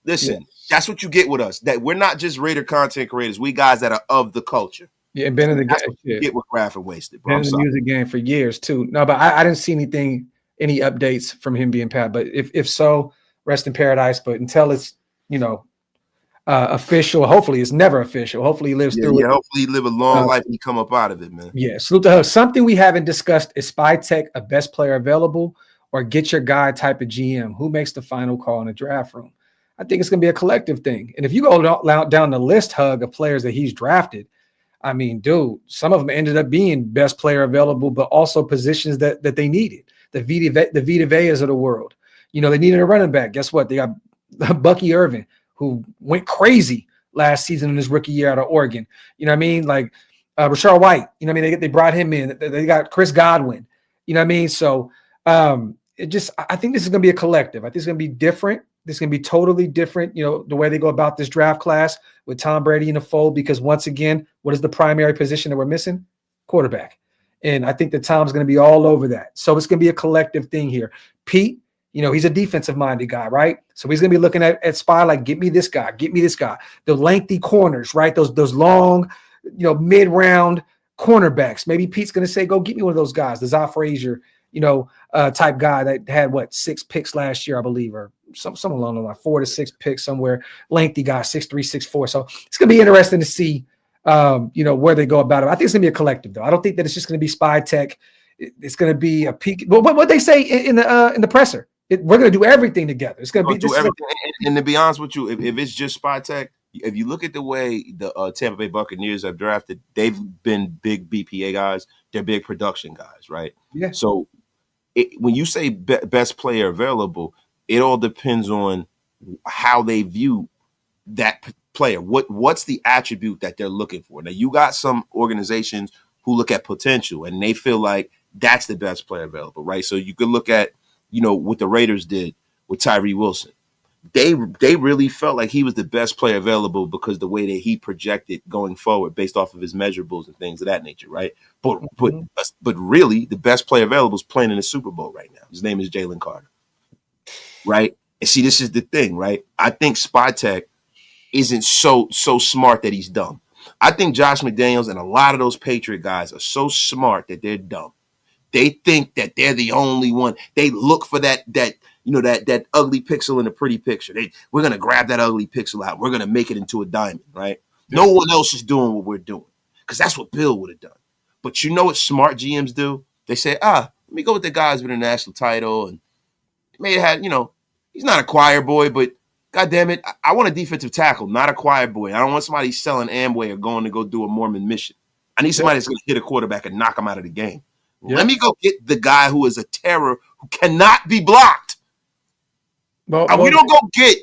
[SPEAKER 3] Listen, that's what you get with us. That we're not just Raider content creators. We guys that are of the culture.
[SPEAKER 1] Yeah, been in the game.
[SPEAKER 3] Get with Graph and Wasted, bro.
[SPEAKER 1] Been in the music game for years too. No, but I didn't see any updates from him being passed. But if so, rest in paradise. But until it's official, hopefully it's never official. Hopefully he lives through it.
[SPEAKER 3] Hopefully he live a long life and he come up out of it, man.
[SPEAKER 1] Yeah. Salute to her. Something we haven't discussed is Spy Tech a best player available or get your guy type of GM? Who makes the final call in the draft room? I think it's going to be a collective thing. And if you go down the list, Hug, of players that he's drafted, I mean, dude, some of them ended up being best player available, but also positions that they needed. The Vita Veas of the world. They needed a running back. Guess what? They got Bucky Irvin, who went crazy last season in his rookie year out of Oregon. You know what I mean? Like Rashard White. You know what I mean? They brought him in. They got Chris Godwin. You know what I mean? So I think this is going to be a collective. I think it's going to be different. This is going to be totally different, the way they go about this draft class with Tom Brady in the fold, because once again, what is the primary position that we're missing? Quarterback. And I think that Tom's going to be all over that. So it's going to be a collective thing here. Pete, he's a defensive-minded guy, right? So he's going to be looking at Spy like, get me this guy. The lengthy corners, right? Those long, mid-round cornerbacks. Maybe Pete's going to say, go get me one of those guys, the Za Frazier, type guy that had 6 picks last year, I believe, or some along the line, 4 to 6 picks somewhere. Lengthy guy, 6'3", 6'4". So it's going to be interesting to see, where they go about it. I think it's going to be a collective, though. I don't think that it's just going to be Spy Tech it's going to be a peak. Well, what they say in the presser, we're going to do everything together. It's going to be
[SPEAKER 3] do everything. And to be honest with you, if it's just Spy Tech, if you look at the way the Tampa Bay Buccaneers have drafted, they've been big BPA guys. They're big production guys, right?
[SPEAKER 1] Yeah.
[SPEAKER 3] So when you say best player available, it all depends on how they view that player. What's the attribute that they're looking for? Now, you got some organizations who look at potential and they feel like that's the best player available, right? So you could look at, what the Raiders did with Tyree Wilson. They really felt like he was the best player available because the way that he projected going forward based off of his measurables and things of that nature, right? But really, the best player available is playing in the Super Bowl right now. His name is Jalen Carter, right? And see, this is the thing, right? I think Spy Tech isn't so smart that he's dumb. I think Josh McDaniels and a lot of those Patriot guys are so smart that they're dumb. They think that they're the only one. They look for that ugly pixel in a pretty picture. We're going to grab that ugly pixel out. We're going to make it into a diamond, right? No one else is doing what we're doing because that's what Bill would have done. But you know what smart GMs do? They say, let me go with the guys with a national title. And may have had, he's not a choir boy, but God damn it, I want a defensive tackle, not a choir boy. I don't want somebody selling Amway or going to go do a Mormon mission. I need somebody that's going to hit a quarterback and knock him out of the game. Yeah. Let me go get the guy who is a terror who cannot be blocked. Well, we don't go get,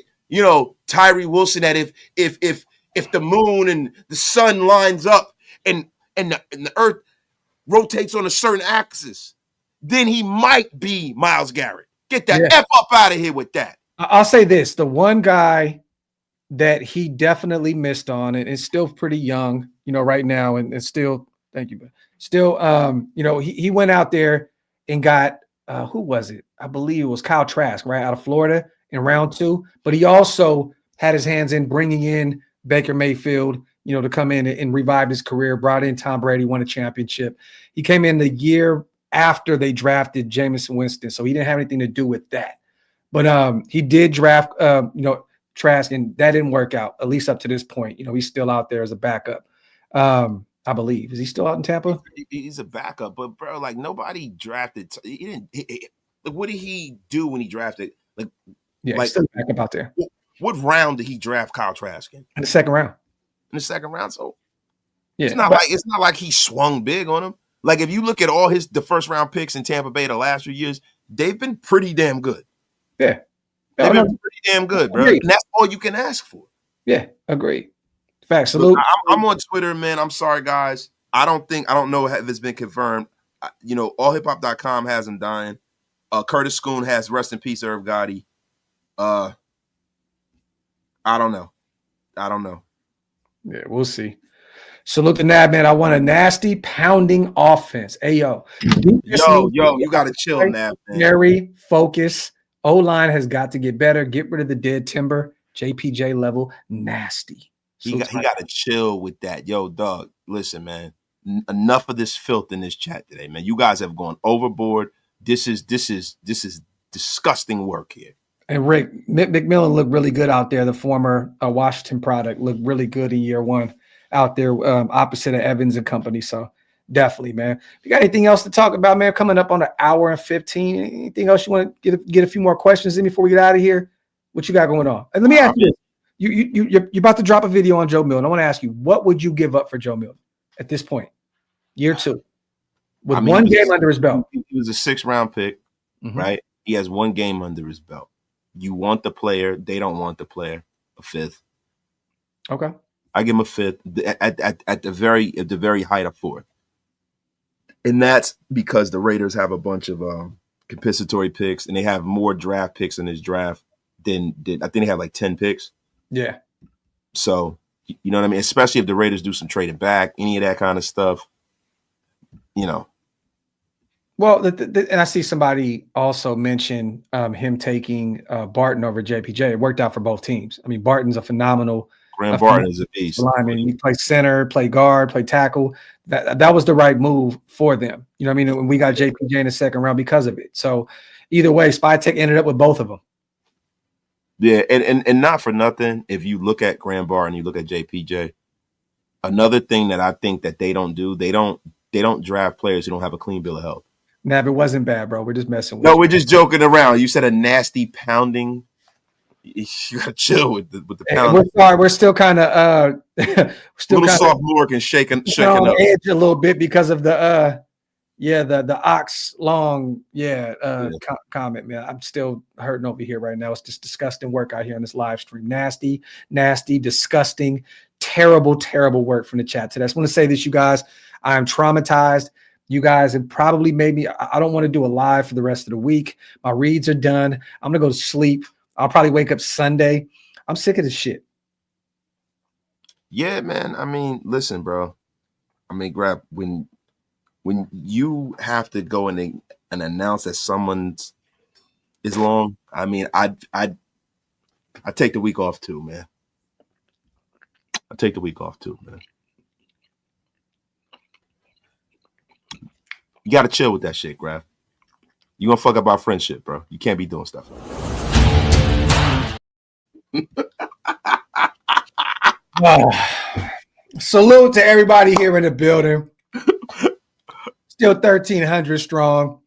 [SPEAKER 3] Tyree Wilson that if the moon and the sun lines up and the earth rotates on a certain axis, then he might be Myles Garrett. Get that F up out of here with that.
[SPEAKER 1] I'll say this. The one guy that he definitely missed on, and is still pretty young, right now, and it's still, thank you, but still, he went out there and got, who was it? I believe it was Kyle Trask, right, out of Florida in round 2. But he also had his hands in bringing in Baker Mayfield, to come in and revive his career, brought in Tom Brady, won a championship. He came in the year after they drafted Jameis Winston, so he didn't have anything to do with that. But he did draft, Trask, and that didn't work out, at least up to this point. He's still out there as a backup. I believe. Is he still out in Tampa?
[SPEAKER 3] He's a backup, but bro, like nobody drafted. What did he do when he drafted?
[SPEAKER 1] He's still backup out there.
[SPEAKER 3] What round did he draft Kyle Trask in?
[SPEAKER 1] In the second round.
[SPEAKER 3] In the second round, so it's not like he swung big on him. Like if you look at all the first round picks in Tampa Bay the last few years, they've been pretty damn good.
[SPEAKER 1] Yeah,
[SPEAKER 3] they've been pretty damn good, bro. And that's all you can ask for.
[SPEAKER 1] Yeah, agreed. Facts. Salute.
[SPEAKER 3] Look, I'm on Twitter, man. I'm sorry, guys. I don't know if it's been confirmed. Allhiphop.com has him dying. Curtis Schoon has rest in peace, Irv Gotti. I don't know.
[SPEAKER 1] Yeah, we'll see. Salute the Nab, man. I want a nasty pounding offense. Hey, yo,
[SPEAKER 3] you got to chill, Nab, man.
[SPEAKER 1] Very focus. O-line has got to get better. Get rid of the dead timber. JPJ level nasty.
[SPEAKER 3] He got to chill with that. Yo, dog, listen, man. Enough of this filth in this chat today, man. You guys have gone overboard. This is disgusting work here.
[SPEAKER 1] And Rick, McMillan looked really good out there. The former Washington product looked really good in year 1 out there, opposite of Evans and company. So definitely, man. If you got anything else to talk about, man, coming up on an hour and 15. Anything else you want to get a few more questions in before we get out of here? What you got going on? And let me ask you. You're about to drop a video on Joe Milton. I want to ask you, what would you give up for Joe Milton at this point, year 2, with one game under his belt?
[SPEAKER 3] He was a 6th round pick, right? He has 1 game under his belt. You want the player. They don't want the player. A 5th.
[SPEAKER 1] Okay.
[SPEAKER 3] I give him a 5th at the very height of 4th. And that's because the Raiders have a bunch of compensatory picks, and they have more draft picks in this draft than I think they have like 10 picks.
[SPEAKER 1] Yeah.
[SPEAKER 3] So, you know what I mean? Especially if the Raiders do some trading back, any of that kind of stuff,
[SPEAKER 1] Well, and I see somebody also mention him taking Barton over JPJ. It worked out for both teams. I mean, Barton's a phenomenal.
[SPEAKER 3] Graham Barton is a beast.
[SPEAKER 1] Lineman. He plays center, play guard, play tackle. That was the right move for them. You know what I mean? And we got JPJ in the second round because of it. So either way, Spy Tech ended up with both of them.
[SPEAKER 3] Yeah, and not for nothing, if you look at Graham Barr and you look at JPJ, another thing that I think that they don't do, they don't draft players who don't have a clean bill of health.
[SPEAKER 1] Nav, it wasn't bad, bro. We're just messing with
[SPEAKER 3] No,
[SPEAKER 1] you.
[SPEAKER 3] we're just joking around. You said a nasty pounding. You gotta chill with the pounding.
[SPEAKER 1] We're sorry. We're still kind of
[SPEAKER 3] still kind of sophomore and shaking up
[SPEAKER 1] the edge a little bit because of the ox long comment, man. I'm still hurting over here right now. It's just disgusting work out here on this live stream. Nasty, disgusting, terrible work from the chat today. I just want to say this, you guys. I am traumatized. You guys have probably made me. I don't want to do a live for the rest of the week. My reads are done. I'm gonna go to sleep. I'll probably wake up Sunday. I'm sick of this shit.
[SPEAKER 3] Yeah, man. I mean, listen, bro. I mean, grab when you have to go and announce that someone's is long. I mean, I take the week off too, man. I take the week off too, man. You got to chill with that shit, Graf. You gonna fuck up our friendship, bro. You can't be doing stuff like
[SPEAKER 1] that. Salute to everybody here in the building. Still 1,300 strong.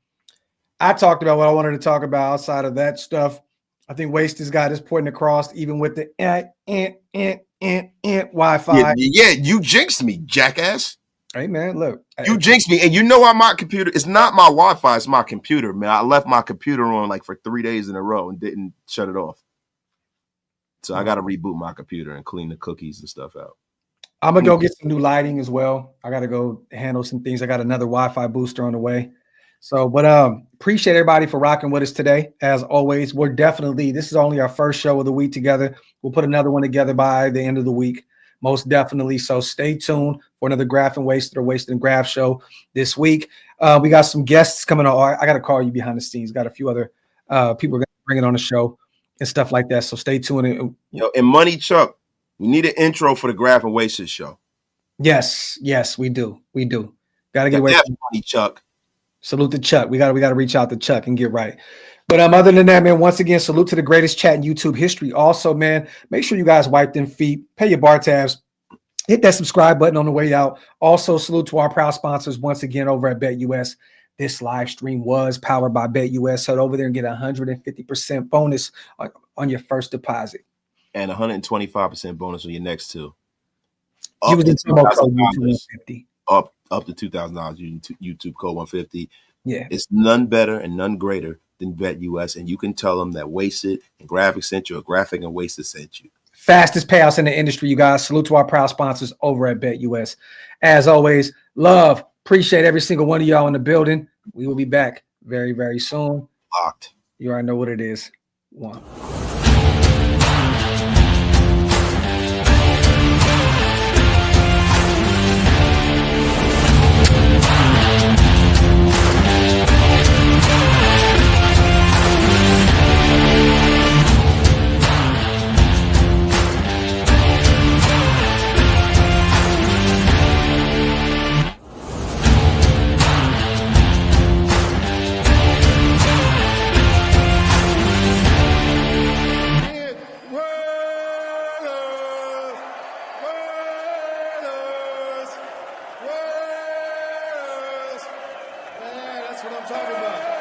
[SPEAKER 1] I talked about what I wanted to talk about outside of that stuff. I think Wasted's got his point across, even with the Wi-Fi.
[SPEAKER 3] Yeah, you jinxed me, jackass.
[SPEAKER 1] Hey, man, look.
[SPEAKER 3] You jinxed me. And you know why my computer, it's not my Wi-Fi, it's my computer, man. I left my computer on like for 3 days in a row and didn't shut it off. So I got to reboot my computer and clean the cookies and stuff out.
[SPEAKER 1] I'm going to go get some new lighting as well. I got to go handle some things. I got another Wi-Fi booster on the way. So, but appreciate everybody for rocking with us today. As always, this is only our first show of the week together. We'll put another one together by the end of the week. Most definitely. So stay tuned for another Graf and Wasted or Wasted and Graf show this week. We got some guests coming on. I got to call you behind the scenes. Got a few other people going to bring it on the show and stuff like that. So stay tuned.
[SPEAKER 3] And Money Chuck, we need an intro for the Graf and Wasted show.
[SPEAKER 1] Yes, we do. Got to get away from
[SPEAKER 3] Money Chuck.
[SPEAKER 1] Salute to Chuck. We got to reach out to Chuck and get right. But other than that, man, once again, salute to the greatest chat in YouTube history. Also, man, make sure you guys wipe them feet, pay your bar tabs, hit that subscribe button on the way out. Also, salute to our proud sponsors once again over at BetUS. This live stream was powered by BetUS. Head over there and get 150% bonus on your first deposit.
[SPEAKER 3] And 125% bonus on your next two.
[SPEAKER 1] Up to $2,000.
[SPEAKER 3] Up to $2,000 YouTube code 150.
[SPEAKER 1] Yeah,
[SPEAKER 3] it's none better and none greater than BetUS, and you can tell them that Wasted and Graphic sent you, or Graphic and Wasted sent you.
[SPEAKER 1] Fastest payouts in the industry, you guys. Salute to our proud sponsors over at BetUS. As always, love, appreciate every single one of y'all in the building. We will be back very, very soon.
[SPEAKER 3] Locked.
[SPEAKER 1] You already know what it is. One.
[SPEAKER 2] That's what I'm talking about.